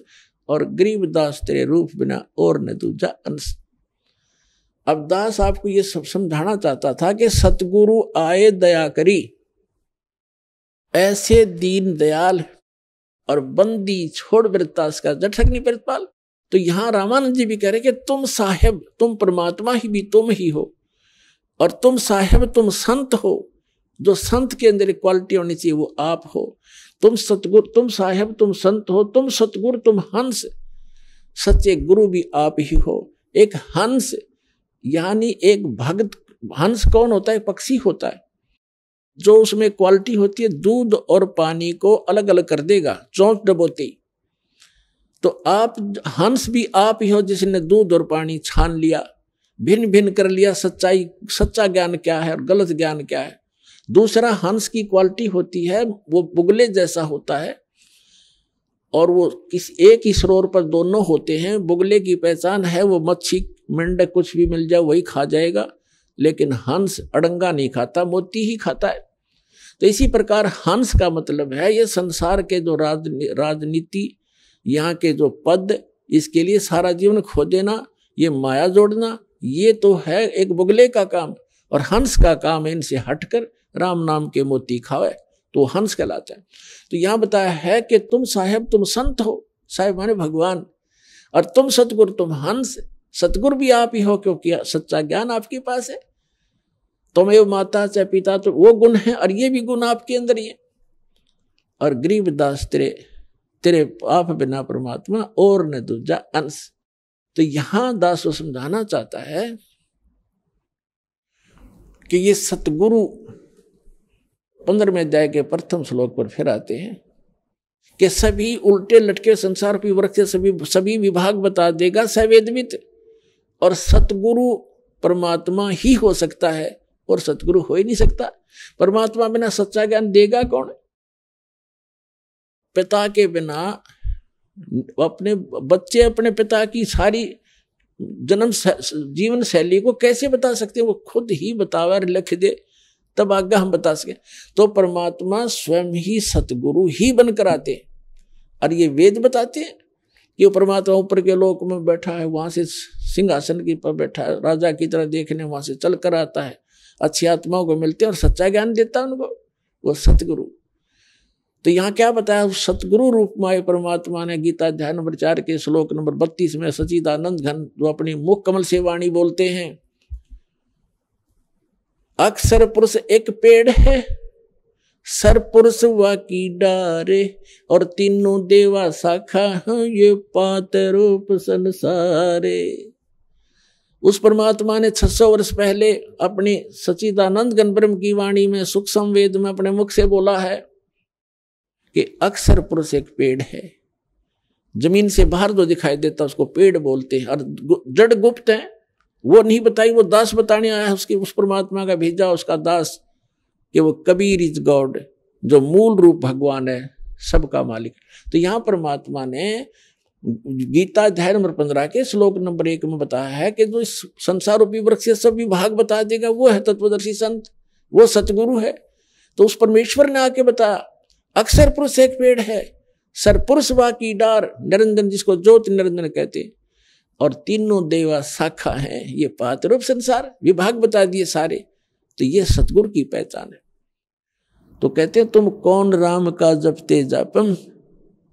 और गरीबदास तेरे रूप बिना और न दूजा अंश। अब दास आपको ये सब समझाना चाहता था कि सतगुरु आए दया करी, ऐसे दीन दयाल और बंदी छोड़ वृत्तास का जठक नहीं प्रतिपाल। तो यहां रामानंद जी भी कह रहे कि तुम साहेब तुम परमात्मा ही भी तुम ही हो, और तुम साहेब तुम संत हो, जो संत के अंदर क्वालिटी होनी चाहिए वो आप हो। तुम सतगुरु तुम साहेब तुम संत हो, तुम सतगुरु तुम हंस, सच्चे गुरु भी आप ही हो। एक हंस यानी एक भक्त, हंस कौन होता है? पक्षी होता है, जो उसमें क्वालिटी होती है दूध और पानी को अलग अलग कर देगा चोंच डबोते ही। तो आप हंस भी आप ही हो जिसने दूध और पानी छान लिया, भिन्न भिन्न कर लिया सच्चाई, सच्चा ज्ञान क्या है और गलत ज्ञान क्या है। दूसरा हंस की क्वालिटी होती है वो बुगले जैसा होता है, और वो किस एक ही सरोवर पर दोनों होते हैं। बुगले की पहचान है वो मच्छी मेंढक कुछ भी मिल जाए वही खा जाएगा, लेकिन हंस अड़ंगा नहीं खाता, मोती ही खाता है। तो इसी प्रकार हंस का मतलब है ये संसार के जो राजनीति, यहाँ के जो पद, इसके लिए सारा जीवन खो देना, ये माया जोड़ना, ये तो है एक बुगले का काम। और हंस का काम है इनसे हटकर राम नाम के मोती खावे, तो हंस कहलाता है। तो यहाँ बताया है कि तुम साहेब तुम संत हो, साहेब माने भगवान, और तुम सतगुरु तुम हंस, सतगुरु भी आप ही हो क्योंकि सच्चा ज्ञान आपके पास है। तुम एवं माता चाहे पिता, तो वो गुण है और ये भी गुण आपके अंदर ही है। और गरीबदास तेरे आप बिना परमात्मा और न दूजा अंश। तो यहां दास को समझाना चाहता है कि ये सतगुरु 15वें अध्याय के प्रथम श्लोक पर फिर आते हैं कि सभी उल्टे लटके संसार की वृक्ष सभी विभाग बता देगा सवेदवित, और सतगुरु परमात्मा ही हो सकता है और सतगुरु हो ही नहीं सकता। परमात्मा बिना सच्चा ज्ञान देगा कौन? पिता के बिना अपने बच्चे अपने पिता की सारी जन्म जीवन शैली को कैसे बता सकते हैं? वो खुद ही बतावा और लिख दे तब आगे हम बता सके। तो परमात्मा स्वयं ही सतगुरु ही बनकर आते हैं, और ये वेद बताते हैं कि वो परमात्मा ऊपर के लोक में बैठा है, वहां से सिंहासन की पर बैठा है, राजा की तरह देखने वहां से चल कर आता है, अच्छी आत्माओं को मिलते हैं और सच्चा ज्ञान देता है उनको, वो सतगुरु। तो यहाँ क्या बताया? सतगुरु रूप में आए परमात्मा ने गीता अध्याय नंबर 4 के श्लोक नंबर 32 में सच्चिदानंद घन जो अपनी मुख कमल से वाणी बोलते हैं, अक्षर पुरुष एक पेड़ है, सर पुरुष वा की डारे, और तीनों देवा शाखा हैं ये पात रूप संसारे। उस परमात्मा ने 600 वर्ष पहले अपनी सच्चिदानंद घन ब्रह्म की वाणी में सुख संवेद में अपने मुख से बोला है कि अक्षर पुरुष एक पेड़ है, जमीन से बाहर जो दिखाई देता उसको पेड़ बोलते हैं, और जड़ गुप्त है वो नहीं बताई, वो दास बताने आया है उसकी, उस परमात्मा का भेजा उसका दास कि वो कबीर इज गॉड, जो मूल रूप भगवान है, सबका मालिक। तो यहाँ परमात्मा ने गीता अध्याय नंबर 15 के श्लोक नंबर 1 में बताया है कि जो इस संसार रूपी वृक्ष से सब विभाग बता देगा वो है तत्वदर्शी संत, वो सतगुरु है। तो उस परमेश्वर ने आके बताया अक्षर पुरुष एक पेड़ है, सर पुरुष वा की डार, निरंजन जिसको ज्योत निरंजन कहते, और तीनों देवा शाखा हैं, ये पात्ररूप संसार विभाग बता दिए सारे। तो ये सतगुरु की पहचान है। तो कहते हैं तुम कौन राम का जपते जापम,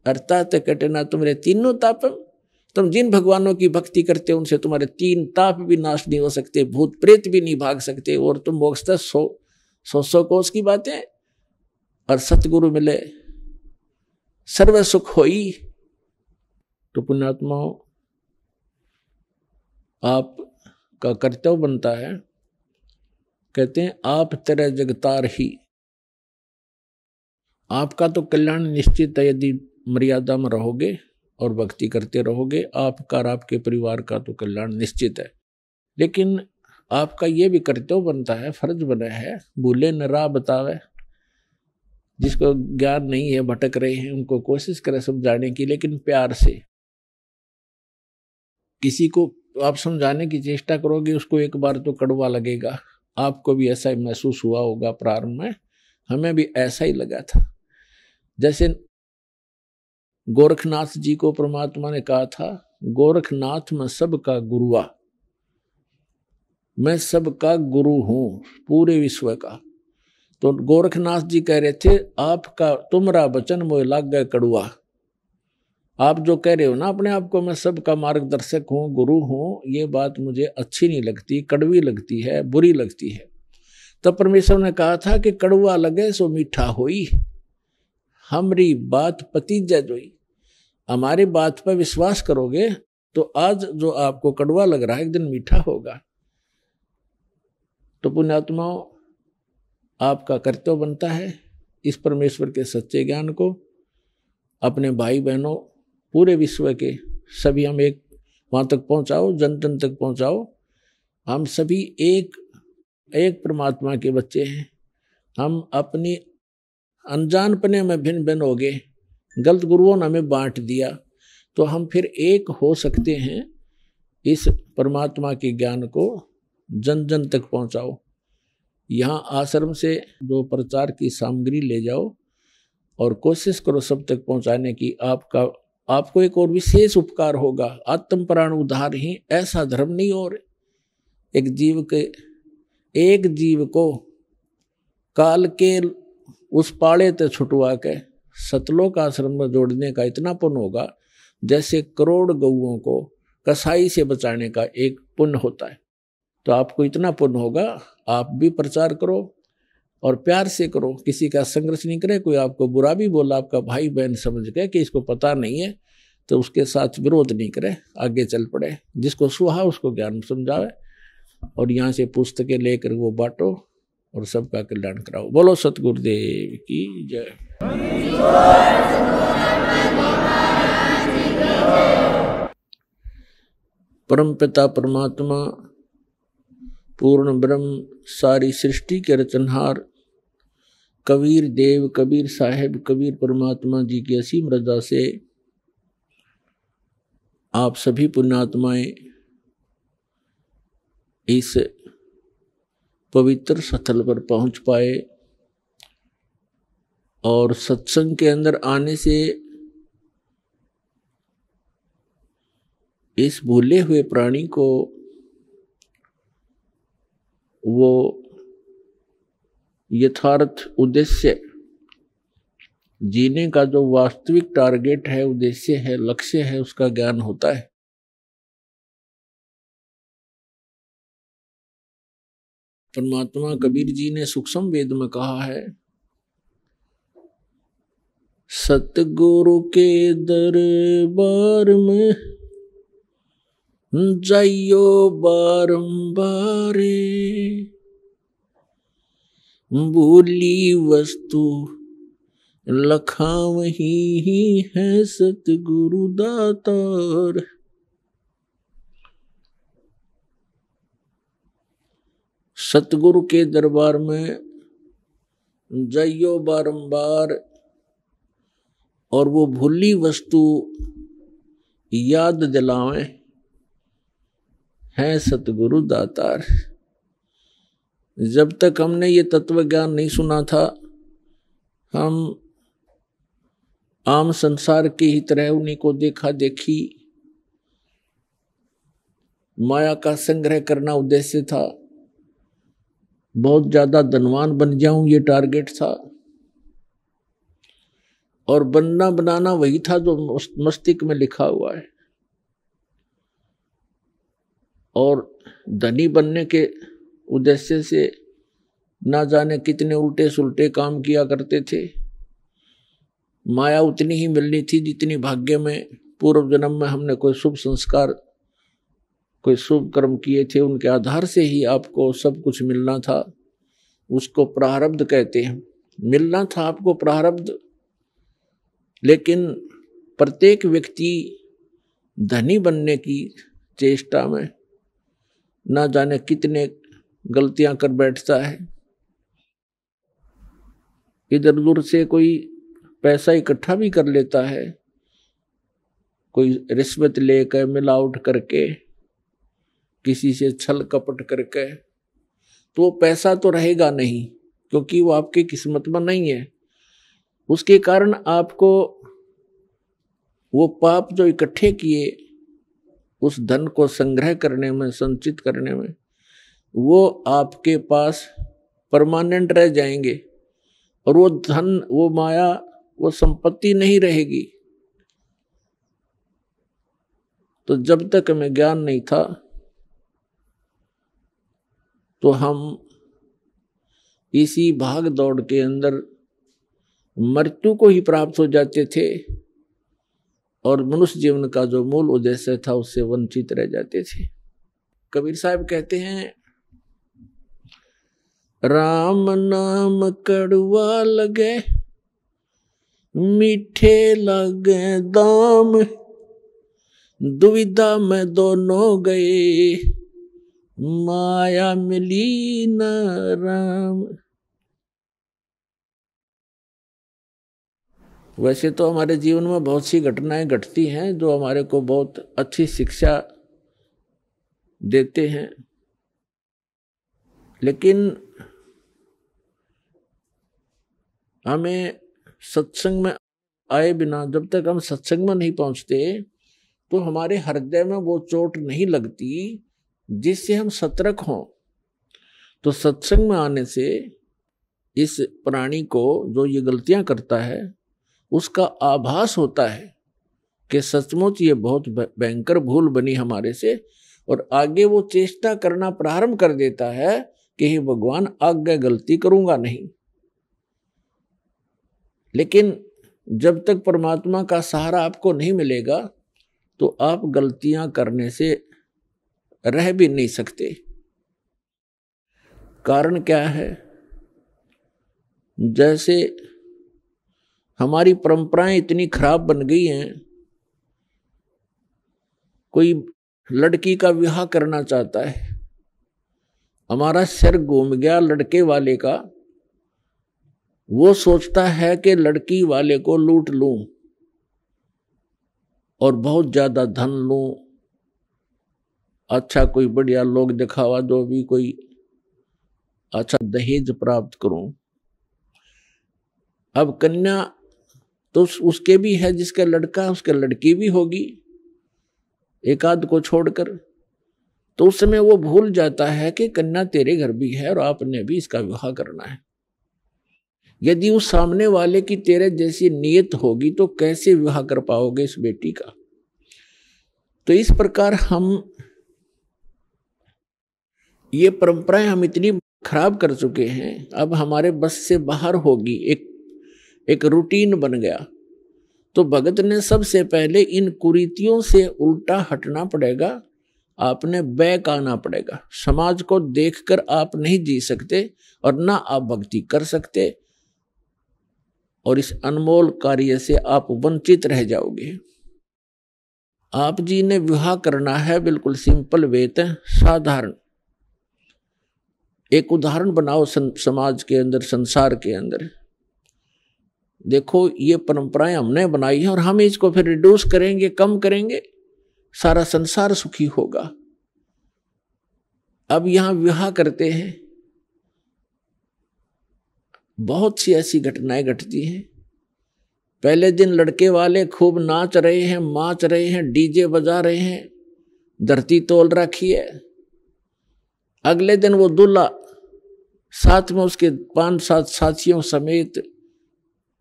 अर्थात कटना तुम्हारे तीनों तापम। तुम जिन भगवानों की भक्ति करते हो उनसे तुम्हारे तीन ताप भी नाश नहीं हो सकते, भूत प्रेत भी नहीं भाग सकते, और तुम मोक्षतः 100 कोस की बातें। और सतगुरु मिले सर्व सुख होई। तो पुण्यात्माओं, आपका कर्तव्य बनता है, कहते हैं आप तेरे जगतार ही। आपका तो कल्याण निश्चित है यदि मर्यादा में रहोगे और भक्ति करते रहोगे। आपका और आपके परिवार का तो कल्याण निश्चित है। लेकिन आपका ये भी कर्तव्य बनता है, फर्ज बना है, भूले न राह बतावे। जिसको ज्ञान नहीं है, भटक रहे हैं, उनको कोशिश करें समझाने की, लेकिन प्यार से। किसी को आप समझाने की चेष्टा करोगे, उसको एक बार तो कड़वा लगेगा। आपको भी ऐसा ही महसूस हुआ होगा प्रारंभ में, हमें भी ऐसा ही लगा था। जैसे गोरखनाथ जी को परमात्मा ने कहा था, गोरखनाथ मैं सबका गुरुआ, मैं सबका गुरु हूं पूरे विश्व का। तो गोरखनाथ जी कह रहे थे, आपका तुमरा वचन मोह लाग गए कड़ुआ। आप जो कह रहे हो ना अपने आप को, मैं सबका मार्गदर्शक हूं, गुरु हूं, ये बात मुझे अच्छी नहीं लगती, कड़वी लगती है, बुरी लगती है। तब परमेश्वर ने कहा था कि कड़वा लगे सो मीठा होई, हमारी बात पतीजा जोई। हमारी बात पर विश्वास करोगे तो आज जो आपको कड़वा लग रहा है एक दिन मीठा होगा। तो पुण्यात्माओं, आपका कर्तव्य बनता है इस परमेश्वर के सच्चे ज्ञान को अपने भाई बहनों पूरे विश्व के सभी हम एक वहां तक पहुंचाओ, जन जन तक पहुंचाओ। हम सभी एक परमात्मा के बच्चे हैं। हम अपनी अनजानपने में भिन्न भिन्न हो गए, गलत गुरुओं ने हमें बांट दिया, तो हम फिर एक हो सकते हैं। इस परमात्मा के ज्ञान को जन जन तक पहुंचाओ। यहाँ आश्रम से जो प्रचार की सामग्री ले जाओ और कोशिश करो सब तक पहुंचाने की। आपको एक और विशेष उपकार होगा, आत्म प्राण उद्धार ही, ऐसा धर्म नहीं। और एक जीव को काल के उस पाड़े ते छुटवा के सतलोक आश्रम में जोड़ने का इतना पुण्य होगा जैसे करोड़ गऊओं को कसाई से बचाने का एक पुण्य होता है। तो आपको इतना पुण्य होगा, आप भी प्रचार करो और प्यार से करो, किसी का संघर्ष नहीं करे। कोई आपको बुरा भी बोला, आपका भाई बहन समझ के कि इसको पता नहीं है, तो उसके साथ विरोध नहीं करे, आगे चल पड़े। जिसको सुहा उसको ज्ञान समझावे और यहाँ से पुस्तकें लेकर वो बांटो और सबका कल्याण कराओ। बोलो सतगुरुदेव की जय। परम पिता परमात्मा पूर्ण ब्रह्म सारी सृष्टि के रचनहार कबीर देव कबीर साहेब कबीर परमात्मा जी की असीम रजा से आप सभी पुण्यात्माएं इस पवित्र स्थल पर पहुंच पाए और सत्संग के अंदर आने से इस भूले हुए प्राणी को वो यथार्थ उद्देश्य, जीने का जो वास्तविक टारगेट है, उद्देश्य है, लक्ष्य है, उसका ज्ञान होता है। परमात्मा कबीर जी ने सूक्ष्म वेद में कहा है, सतगुरु के दरबार में जाइयो बारंबारे, भूली वस्तु लखावही ही है सतगुरु दातार। सतगुरु के दरबार में जाइयो बारंबार और वो भूली वस्तु याद दिलावें, है सतगुरु दातार। जब तक हमने ये तत्व ज्ञान नहीं सुना था, हम आम संसार की ही तरह उन्हीं को देखा देखी माया का संग्रह करना उद्देश्य था, बहुत ज्यादा धनवान बन जाऊं ये टारगेट था, और बनना बनाना वही था जो मस्तिष्क में लिखा हुआ है। और धनी बनने के उद्देश्य से ना जाने कितने उल्टे सुलटे काम किया करते थे। माया उतनी ही मिलनी थी जितनी भाग्य में पूर्व जन्म में हमने कोई शुभ संस्कार, कोई शुभ कर्म किए थे, उनके आधार से ही आपको सब कुछ मिलना था। उसको प्रारब्ध कहते हैं। मिलना था आपको प्रारब्ध। लेकिन प्रत्येक व्यक्ति धनी बनने की चेष्टा में ना जाने कितने गलतियां कर बैठता है। इधर उधर से कोई पैसा इकट्ठा भी कर लेता है, कोई रिश्वत लेकर, मिलावट करके, किसी से छल कपट करके, तो वो पैसा तो रहेगा नहीं, क्योंकि वो आपकी किस्मत में नहीं है। उसके कारण आपको वो पाप जो इकट्ठे किए, उस धन को संग्रह करने में, संचित करने में, वो आपके पास परमानेंट रह जाएंगे। और वो धन, वो माया, वो संपत्ति नहीं रहेगी। तो जब तक हमें ज्ञान नहीं था तो हम इसी भाग दौड़ के अंदर मृत्यु को ही प्राप्त हो जाते थे, और मनुष्य जीवन का जो मूल उद्देश्य था उससे वंचित रह जाते थे। कबीर साहब कहते हैं, राम नाम कड़वा लगे, मीठे लगे दाम, दुविधा में दोनों गए, माया मिली न राम। वैसे तो हमारे जीवन में बहुत सी घटनाएं घटती हैं जो हमारे को बहुत अच्छी शिक्षा देते हैं, लेकिन हमें सत्संग में आए बिना, जब तक हम सत्संग में नहीं पहुंचते, तो हमारे हृदय में वो चोट नहीं लगती जिससे हम सतर्क हों। तो सत्संग में आने से इस प्राणी को जो ये गलतियां करता है उसका आभास होता है कि सचमुच ये बहुत भयंकर भूल बनी हमारे से, और आगे वो चेष्टा करना प्रारंभ कर देता है कि हे भगवान, आगे गलती करूंगा नहीं। लेकिन जब तक परमात्मा का सहारा आपको नहीं मिलेगा तो आप गलतियां करने से रह भी नहीं सकते। कारण क्या है? जैसे हमारी परंपराएं इतनी खराब बन गई हैं, कोई लड़की का विवाह करना चाहता है, हमारा सिर घूम गया लड़के वाले का, वो सोचता है कि लड़की वाले को लूट लूं और बहुत ज्यादा धन लूं, अच्छा कोई बढ़िया लोग दिखावा जो भी कोई अच्छा दहेज प्राप्त करूं। अब कन्या तो उसके भी है, जिसका लड़का उसके लड़की भी होगी, एक आध को छोड़कर। तो उस समय वो भूल जाता है कि कन्या तेरे घर भी है और आपने भी इसका विवाह करना है। यदि उस सामने वाले की तेरे जैसी नीयत होगी तो कैसे विवाह कर पाओगे इस बेटी का? तो इस प्रकार हम ये परंपराएं हम इतनी खराब कर चुके हैं, अब हमारे बस से बाहर होगी, एक रूटीन बन गया। तो भगत ने सबसे पहले इन कुरीतियों से उल्टा हटना पड़ेगा, आपने बैक आना पड़ेगा। समाज को देखकर आप नहीं जी सकते और ना आप भक्ति कर सकते, और इस अनमोल कार्य से आप वंचित रह जाओगे। आप जी ने विवाह करना है, बिल्कुल सिंपल वेत है, साधारण। एक उदाहरण बनाओ समाज के अंदर, संसार के अंदर। देखो ये परंपराएं हमने बनाई हैं और हम इसको फिर रिड्यूस करेंगे, कम करेंगे, सारा संसार सुखी होगा। अब यहां विवाह करते हैं, बहुत सी ऐसी घटनाएं घटती हैं। पहले दिन लड़के वाले खूब नाच रहे हैं, माच रहे हैं, डीजे बजा रहे हैं, धरती तोल रखी है। अगले दिन वो दूल्हा साथ में उसके 5-7 साथियों समेत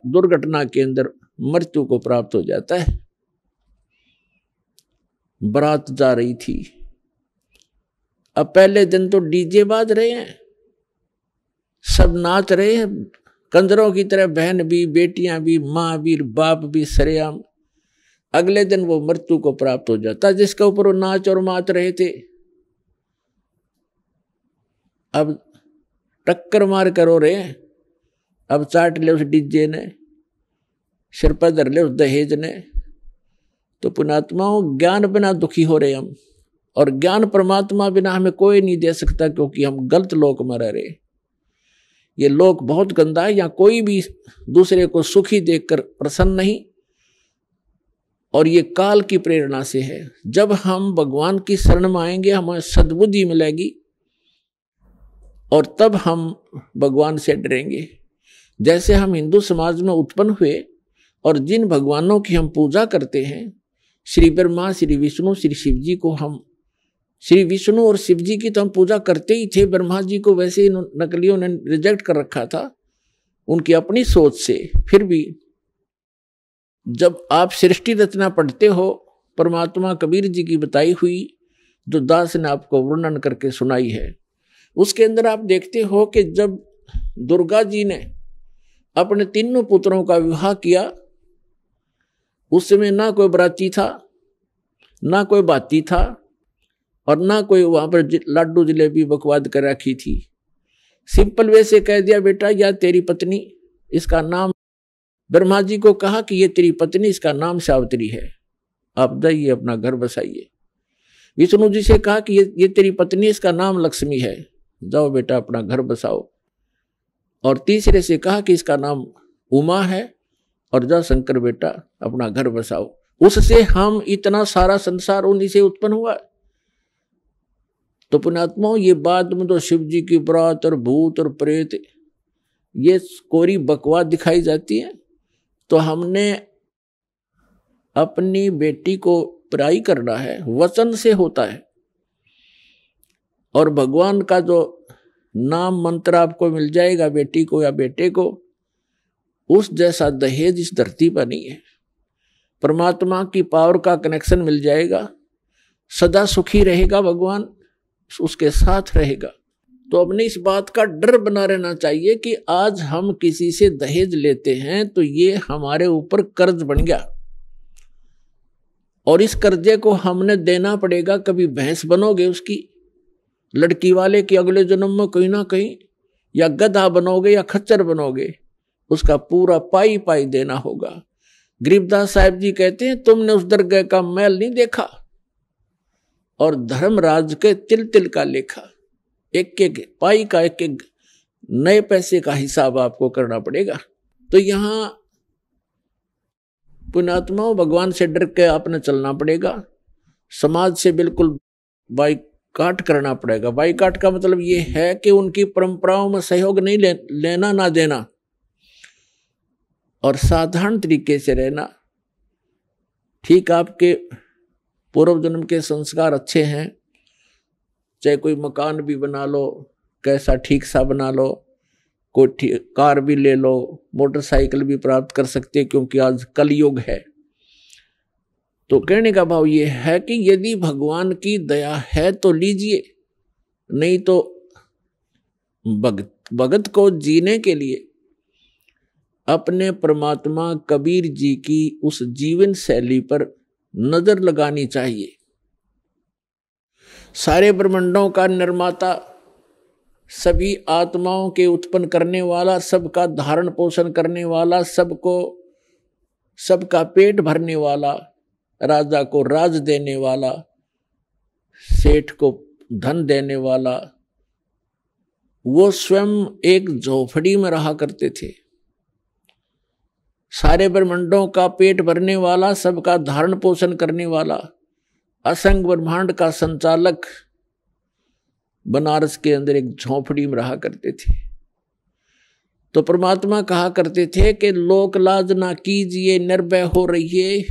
दुर्घटना के अंदर मृत्यु को प्राप्त हो जाता है। बारात जा रही थी। अब पहले दिन तो डीजे बाज रहे हैं, सब नाच रहे हैं कंजरों की तरह, बहन भी, बेटियां भी, माँ भी, बाप भी सरेआम। अगले दिन वो मृत्यु को प्राप्त हो जाता जिसके ऊपर वो नाच और माच रहे थे। अब टक्कर मार कर हो रहे हैं। अब चाट ले उस डीजे ने, सिर पर धर ले उस दहेज ने। तो पुण्यात्माओं, ज्ञान बिना दुखी हो रहे हम, और ज्ञान परमात्मा बिना हमें कोई नहीं दे सकता, क्योंकि हम गलत लोक में रह रहे। ये लोक बहुत गंदा है, यहाँ कोई भी दूसरे को सुखी देखकर प्रसन्न नहीं, और ये काल की प्रेरणा से है। जब हम भगवान की शरण में आएंगे हमें सद्बुद्धि मिलेगी, और तब हम भगवान से डरेंगे। जैसे हम हिंदू समाज में उत्पन्न हुए और जिन भगवानों की हम पूजा करते हैं, श्री ब्रह्मा, श्री विष्णु, श्री शिव जी को, हम श्री विष्णु और शिव जी की तो हम पूजा करते ही थे। ब्रह्मा जी को वैसे ही नकलियों ने रिजेक्ट कर रखा था उनकी अपनी सोच से। फिर भी जब आप सृष्टि रचना पढ़ते हो, परमात्मा कबीर जी की बताई हुई जो दास ने आपको वर्णन करके सुनाई है, उसके अंदर आप देखते हो कि जब दुर्गा जी ने अपने तीनों पुत्रों का विवाह किया, उस समय ना कोई बराती था, ना कोई बाती था, और ना कोई वहां पर लाडू जलेबी बकवाद कर रखी थी। सिंपल वे से कह दिया, बेटा या तेरी पत्नी, इसका नाम, ब्रह्मा जी को कहा कि ये तेरी पत्नी, इसका नाम सावित्री है, आप जाइए अपना घर बसाइए। विष्णु जी से कहा कि ये तेरी पत्नी, इसका नाम लक्ष्मी है, जाओ बेटा अपना घर बसाओ। और तीसरे से कहा कि इसका नाम उमा है, और जाओ शंकर बेटा अपना घर बसाओ। उससे हम इतना सारा संसार उन्हीं से उत्पन्न हुआ। तो पुण्यात्माओं, ये बाद में तो शिव जी की बरात और भूत और प्रेत, ये कोरी बकवास दिखाई जाती है। तो हमने अपनी बेटी को पराई करना है, वचन से होता है। और भगवान का जो नाम मंत्र आपको मिल जाएगा बेटी को या बेटे को, उस जैसा दहेज इस धरती पर नहीं है। परमात्मा की पावर का कनेक्शन मिल जाएगा, सदा सुखी रहेगा भगवान, उसके साथ रहेगा। तो अपने इस बात का डर बना रहना चाहिए कि आज हम किसी से दहेज लेते हैं तो ये हमारे ऊपर कर्ज बन गया, और इस कर्जे को हमने देना पड़ेगा। कभी भैंस बनोगे उसकी, लड़की वाले की अगले जन्म में कहीं ना कहीं, या गधा बनोगे या खच्चर बनोगे, उसका पूरा पाई पाई देना होगा। गरीबदास साहब जी कहते हैं, तुमने उस दरगाह का मैल नहीं देखा और धर्मराज के तिल तिल का लेखा। एक एक पाई का, एक एक नए पैसे का हिसाब आपको करना पड़ेगा। तो यहां पुण्यात्माओं, भगवान से डर के आपने चलना पड़ेगा। समाज से बिल्कुल बाइकाट करना पड़ेगा। बाइकाट का मतलब ये है कि उनकी परंपराओं में सहयोग नहीं लेना ना देना, और साधारण तरीके से रहना। ठीक, आपके पूर्व जन्म के संस्कार अच्छे हैं, चाहे कोई मकान भी बना लो, कैसा ठीक सा बना लो, कोई कार भी ले लो, मोटरसाइकिल भी प्राप्त कर सकते, क्योंकि आज कलयुग है। तो कहने का भाव ये है कि यदि भगवान की दया है तो लीजिए, नहीं तो भगत को जीने के लिए अपने परमात्मा कबीर जी की उस जीवन शैली पर नजर लगानी चाहिए। सारे ब्रह्मांडों का निर्माता, सभी आत्माओं के उत्पन्न करने वाला, सबका धारण पोषण करने वाला, सबका पेट भरने वाला, राजा को राज देने वाला, सेठ को धन देने वाला, वो स्वयं एक झोपड़ी में रहा करते थे। सारे ब्रह्मांडों का पेट भरने वाला, सबका धारण पोषण करने वाला, असंग ब्रह्मांड का संचालक बनारस के अंदर एक झोपड़ी में रहा करते थे। तो परमात्मा कहा करते थे कि लोक लाज ना कीजिए, निर्भय हो रहिए,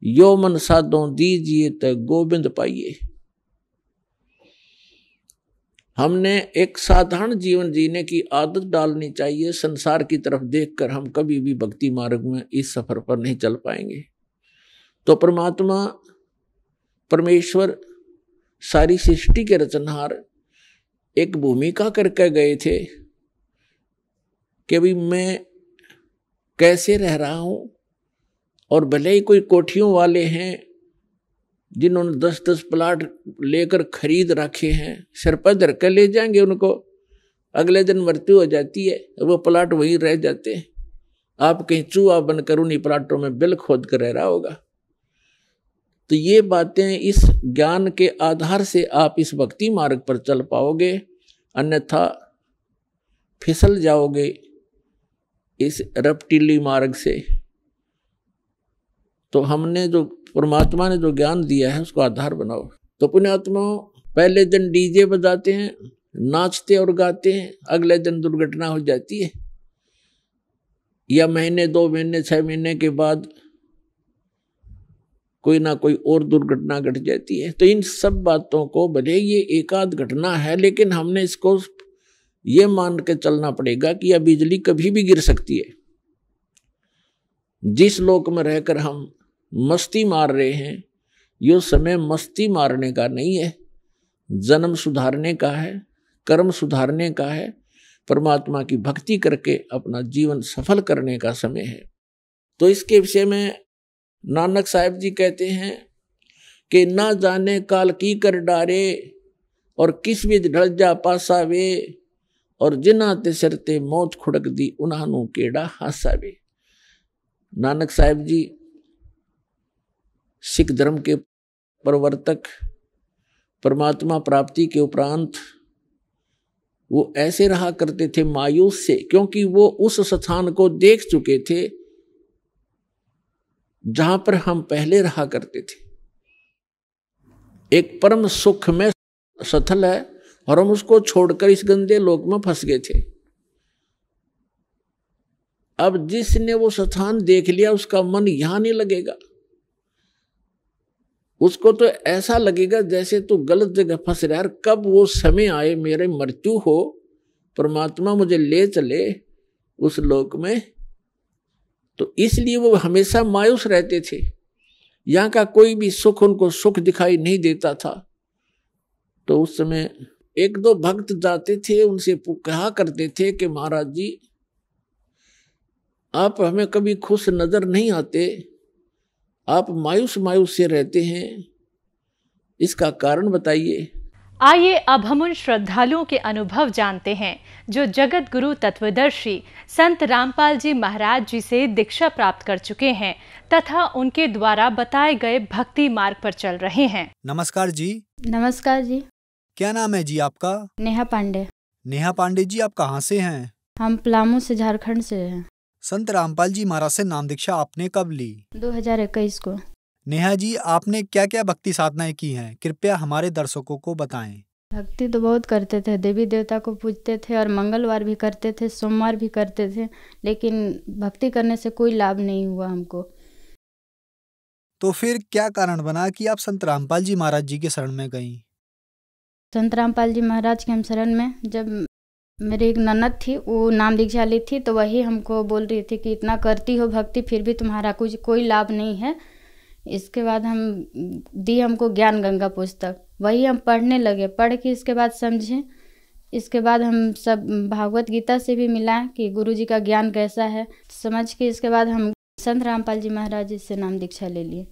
यो मन साधो दीजिए तो गोविंद पाइए। हमने एक साधारण जीवन जीने की आदत डालनी चाहिए। संसार की तरफ देखकर हम कभी भी भक्ति मार्ग में इस सफर पर नहीं चल पाएंगे। तो परमात्मा परमेश्वर सारी सृष्टि के रचनहार एक भूमिका करके गए थे कि भाई मैं कैसे रह रहा हूं, और भले ही कोई कोठियों वाले हैं जिन्होंने 10-10 प्लाट लेकर खरीद रखे हैं, सिर पर धर कर ले जाएंगे उनको, अगले दिन मृत्यु हो जाती है, वो प्लाट वहीं रह जाते हैं। आप कहीं चूहा बनकर उन्हीं प्लाटों में बिल खोद कर रह रहा होगा। तो ये बातें इस ज्ञान के आधार से आप इस भक्ति मार्ग पर चल पाओगे, अन्यथा फिसल जाओगे इस रपटीली मार्ग से। तो हमने जो परमात्मा ने जो ज्ञान दिया है उसको आधार बनाओ। तो पुण्यात्माओं, पहले दिन डीजे बजाते हैं, नाचते और गाते हैं, अगले दिन दुर्घटना हो जाती है, या महीने 2 महीने 6 महीने के बाद कोई ना कोई और दुर्घटना घट जाती है। तो इन सब बातों को, भले ये एकाध घटना है, लेकिन हमने इसको ये मान के चलना पड़ेगा कि यह बिजली कभी भी गिर सकती है। जिस लोक में रहकर हम मस्ती मार रहे हैं, ये समय मस्ती मारने का नहीं है, जन्म सुधारने का है, कर्म सुधारने का है, परमात्मा की भक्ति करके अपना जीवन सफल करने का समय है। तो इसके विषय में नानक साहिब जी कहते हैं कि ना जाने काल की कर डारे, और किस विध ढल जा पासावे, और जिन्हां ते सिरते मौत खुड़क दी उन्हां केड़ा हासावे। नानक साहिब जी सिख धर्म के प्रवर्तक, परमात्मा प्राप्ति के उपरांत वो ऐसे रहा करते थे मायूस से, क्योंकि वो उस स्थान को देख चुके थे जहां पर हम पहले रहा करते थे। एक परम सुख में स्थल है और हम उसको छोड़कर इस गंदे लोक में फंस गए थे। अब जिसने वो स्थान देख लिया उसका मन यहां नहीं लगेगा, उसको तो ऐसा लगेगा जैसे तू गलत जगह फंस रहा है, कब वो समय आए मेरे मृत्यु हो, परमात्मा मुझे ले चले उस लोक में। तो इसलिए वो हमेशा मायूस रहते थे। यहाँ का कोई भी सुख उनको सुख दिखाई नहीं देता था। तो उस समय 1-2 भक्त जाते थे, उनसे कहा करते थे कि महाराज जी आप हमें कभी खुश नजर नहीं आते, आप मायूस मायूस से रहते हैं, इसका कारण बताइए। आइए अब हम उन श्रद्धालुओं के अनुभव जानते हैं जो जगत गुरु तत्वदर्शी संत रामपाल जी महाराज जी से दीक्षा प्राप्त कर चुके हैं तथा उनके द्वारा बताए गए भक्ति मार्ग पर चल रहे हैं। नमस्कार जी। नमस्कार जी। क्या नाम है जी आपका? नेहा पांडे। नेहा पांडे जी, आप कहाँ से हैं? हम पलामू से, झारखंड से हैं। संत रामपाल जी महाराज से नाम दीक्षा आपने कब ली? 2021 को। नेहा जी, आपने क्या क्या भक्ति साधनाएं की हैं, कृपया हमारे दर्शकों को बताएं। भक्ति तो बहुत करते थे, देवी देवता को पूजते थे और मंगलवार भी करते थे, सोमवार भी करते थे, लेकिन भक्ति करने से कोई लाभ नहीं हुआ हमको। तो फिर क्या कारण बना कि आप संत रामपाल जी महाराज जी के शरण में गईं? संत रामपाल जी महाराज के हम शरण में, जब मेरी एक ननद थी वो नाम दीक्षा ली थी, तो वही हमको बोल रही थी कि इतना करती हो भक्ति फिर भी तुम्हारा कुछ कोई लाभ नहीं है। इसके बाद हमको ज्ञान गंगा पुस्तक, वही हम पढ़ने लगे। पढ़ के इसके बाद समझें, इसके बाद हम सब भागवत गीता से भी मिलाएं कि गुरु जी का ज्ञान कैसा है, समझ के इसके बाद हम संत रामपाल जी महाराज जी से नाम दीक्षा ले लिए।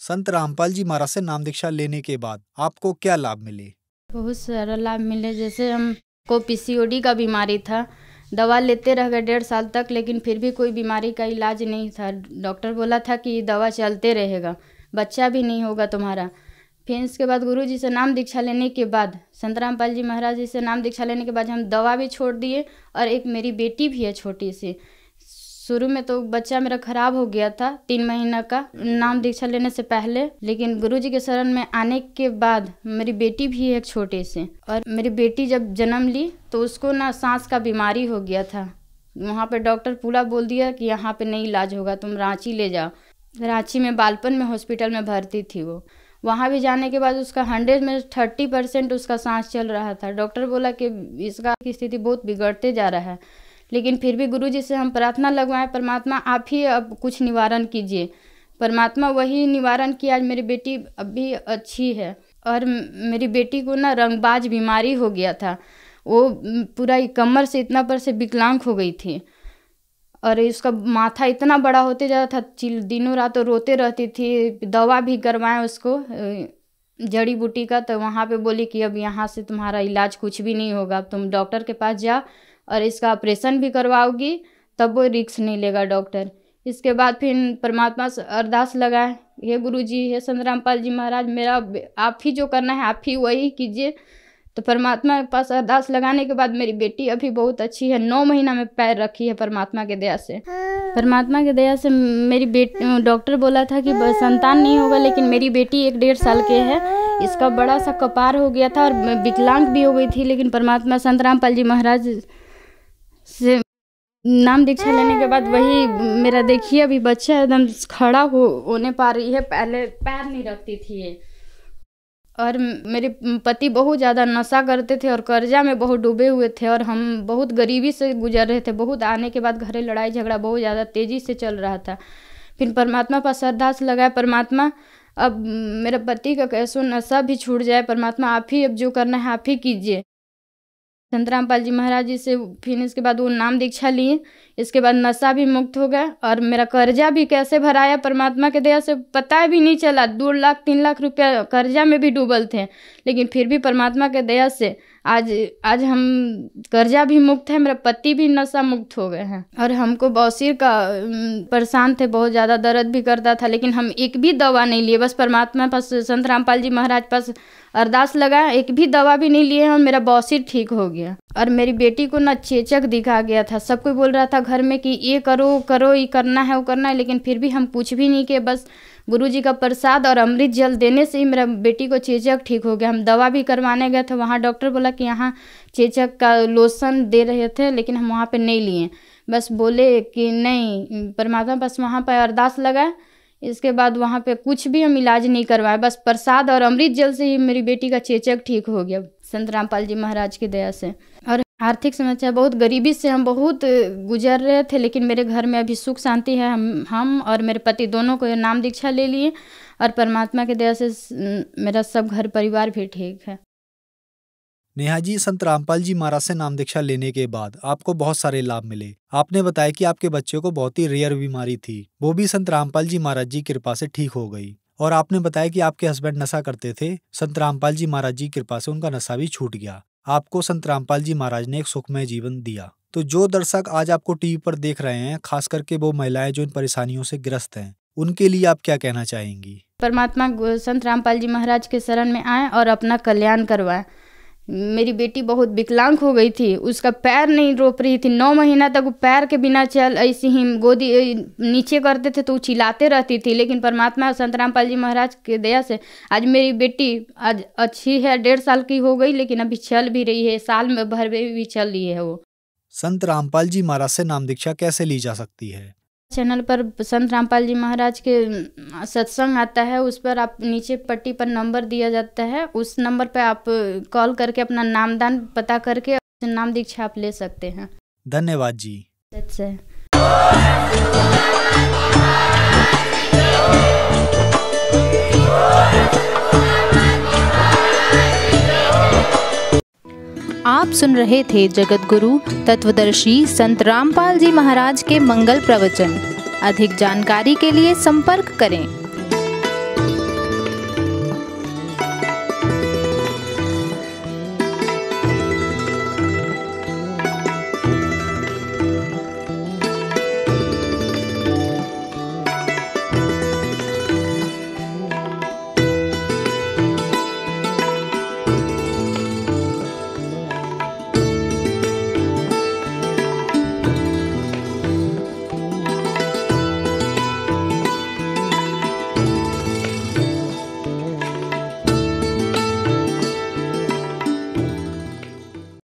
संत रामपाल जी महाराज से नाम दीक्षा लेने के बाद आपको क्या लाभ मिले? बहुत सारा लाभ मिले। जैसे हमको PCOD का बीमारी था, दवा लेते रह गए 1.5 साल तक, लेकिन फिर भी कोई बीमारी का इलाज नहीं था। डॉक्टर बोला था कि दवा चलते रहेगा, बच्चा भी नहीं होगा तुम्हारा। फिर इसके बाद गुरु जी से नाम दीक्षा लेने के बाद, संत रामपाल जी महाराज जी से नाम दीक्षा लेने के बाद हम दवा भी छोड़ दिए। और एक मेरी बेटी भी है छोटी सी, शुरू में तो बच्चा मेरा खराब हो गया था 3 महीना का नाम दीक्षा लेने से पहले, लेकिन गुरु जी के शरण में आने के बाद मेरी बेटी भी है एक छोटे से। और मेरी बेटी जब जन्म ली तो उसको ना सांस का बीमारी हो गया था। वहाँ पे डॉक्टर पूरा बोल दिया कि यहाँ पे नहीं इलाज होगा, तुम रांची ले जाओ। रांची में बालपन में हॉस्पिटल में भर्ती थी वो। वहाँ भी जाने के बाद उसका 100 में 30% उसका सांस चल रहा था। डॉक्टर बोला कि इसका की स्थिति बहुत बिगड़ते जा रहा है, लेकिन फिर भी गुरुजी से हम प्रार्थना लगवाएं, परमात्मा आप ही अब कुछ निवारण कीजिए। परमात्मा वही निवारण किया। आज मेरी बेटी अभी अच्छी है। और मेरी बेटी को ना रंगबाज बीमारी हो गया था, वो पूरा कमर से इतना पर से विकलांग हो गई थी, और इसका माथा इतना बड़ा होते जा रहा था, दिनों रात रोते रहती थी। दवा भी करवाएं उसको जड़ी बूटी का, तो वहाँ पे बोली कि अब यहाँ से तुम्हारा इलाज कुछ भी नहीं होगा, तुम डॉक्टर के पास जाओ और इसका ऑपरेशन भी करवाओगी तब वो रिस्क नहीं लेगा डॉक्टर। इसके बाद फिर परमात्मा से अरदास लगाए, हे गुरुजी, हे संत रामपाल जी महाराज, मेरा आप ही जो करना है आप ही वही कीजिए। तो परमात्मा के पास अरदास लगाने के बाद मेरी बेटी अभी बहुत अच्छी है। 9 महीना में पैर रखी है परमात्मा के दया से। परमात्मा के दया से मेरी बेटी, डॉक्टर बोला था कि संतान नहीं होगा, लेकिन मेरी बेटी 1-1.5 साल के है। इसका बड़ा सा कपार हो गया था और विकलांग भी हो गई थी, लेकिन परमात्मा संत रामपाल जी महाराज से नाम दीक्षा लेने के बाद वही मेरा देखिए अभी बच्चा एकदम खड़ा होने पा रही है। पहले पैर नहीं रखती थी ये। और मेरे पति बहुत ज़्यादा नशा करते थे और कर्जा में बहुत डूबे हुए थे, और हम बहुत गरीबी से गुजर रहे थे। बहुत आने के बाद घरे लड़ाई झगड़ा बहुत ज़्यादा तेज़ी से चल रहा था। फिर परमात्मा पास अरदास लगाया, परमात्मा अब मेरे पति का कैसो नशा भी छूट जाए, परमात्मा आप ही अब जो करना है आप ही कीजिए। संत रामपाल जी महाराज जी से फिर इसके बाद वो नाम दीक्षा लिए। इसके बाद नशा भी मुक्त हो गया, और मेरा कर्जा भी कैसे भराया परमात्मा के दया से पता भी नहीं चला। 2 लाख 3 लाख रुपया कर्जा में भी डूबल थे, लेकिन फिर भी परमात्मा के दया से आज हम कर्जा भी मुक्त है, मेरा पति भी नशा मुक्त हो गए हैं। और हमको बौसीर का परेशान थे, बहुत ज़्यादा दर्द भी करता था, लेकिन हम एक भी दवा नहीं लिए। बस परमात्मा पास संत रामपाल जी महाराज पास अरदास लगाया, एक भी दवा भी नहीं लिए, और मेरा बौसीर ठीक हो गया। और मेरी बेटी को ना चेचक दिखा गया था। सब कोई बोल रहा था घर में कि ये करो, ये करना है, वो करना है, लेकिन फिर भी हम कुछ भी नहीं किए। बस गुरुजी का प्रसाद और अमृत जल देने से ही मेरा बेटी को चेचक ठीक हो गया। हम दवा भी करवाने गए थे, वहाँ डॉक्टर बोला कि यहाँ चेचक का लोशन दे रहे थे, लेकिन हम वहाँ पे नहीं लिए। बस बोले कि नहीं, परमात्मा बस वहाँ पर अरदास लगाए। इसके बाद वहाँ पे कुछ भी हम इलाज नहीं करवाए, बस प्रसाद और अमृत जल से ही मेरी बेटी का चेचक ठीक हो गया संत रामपाल जी महाराज की दया से। और आर्थिक समस्या, बहुत गरीबी से हम बहुत गुजर रहे थे, लेकिन मेरे घर में अभी सुख शांति है। हम और मेरे पति दोनों को नाम दीक्षा ले लिए, और परमात्मा की दया से मेरा सब घर परिवार भी ठीक है। नेहा जी, संत रामपाल जी महाराज से नाम दीक्षा लेने के बाद आपको बहुत सारे लाभ मिले। आपने बताया कि आपके बच्चे को बहुत ही रेयर बीमारी थी, वो भी संत रामपाल जी महाराज जी की कृपा से ठीक हो गई। और आपने बताया कि आपके हस्बैंड नशा करते थे, संत रामपाल जी महाराज जी की कृपा से उनका नशा भी छूट गया। आपको संत रामपाल जी महाराज ने एक सुखमय जीवन दिया। तो जो दर्शक आज आपको टीवी पर देख रहे हैं, खास करके वो महिलाएं जो इन परेशानियों से ग्रस्त हैं, उनके लिए आप क्या कहना चाहेंगी? परमात्मा संत रामपाल जी महाराज के शरण में आए और अपना कल्याण करवाएं। मेरी बेटी बहुत विकलांग हो गई थी, उसका पैर नहीं रोक रही थी। 9 महीना तक पैर के बिना चल, ऐसे ही गोदी नीचे करते थे तो वो चिल्लाते रहती थी, लेकिन परमात्मा संत रामपाल जी महाराज के दया से आज मेरी बेटी आज अच्छी है। 1.5 साल की हो गई, लेकिन अभी चल भी रही है, साल में भर में भी चल रही है वो। संत रामपाल जी महाराज से नाम दीक्षा कैसे ली जा सकती है? चैनल पर संत रामपाल जी महाराज के सत्संग आता है, उस पर आप नीचे पट्टी पर नंबर दिया जाता है, उस नंबर पर आप कॉल करके अपना नामदान पता करके नाम दीक्षा आप ले सकते हैं। धन्यवाद जी। अच्छा। आप सुन रहे थे जगत गुरु तत्वदर्शी संत रामपाल जी महाराज के मंगल प्रवचन। अधिक जानकारी के लिए संपर्क करें।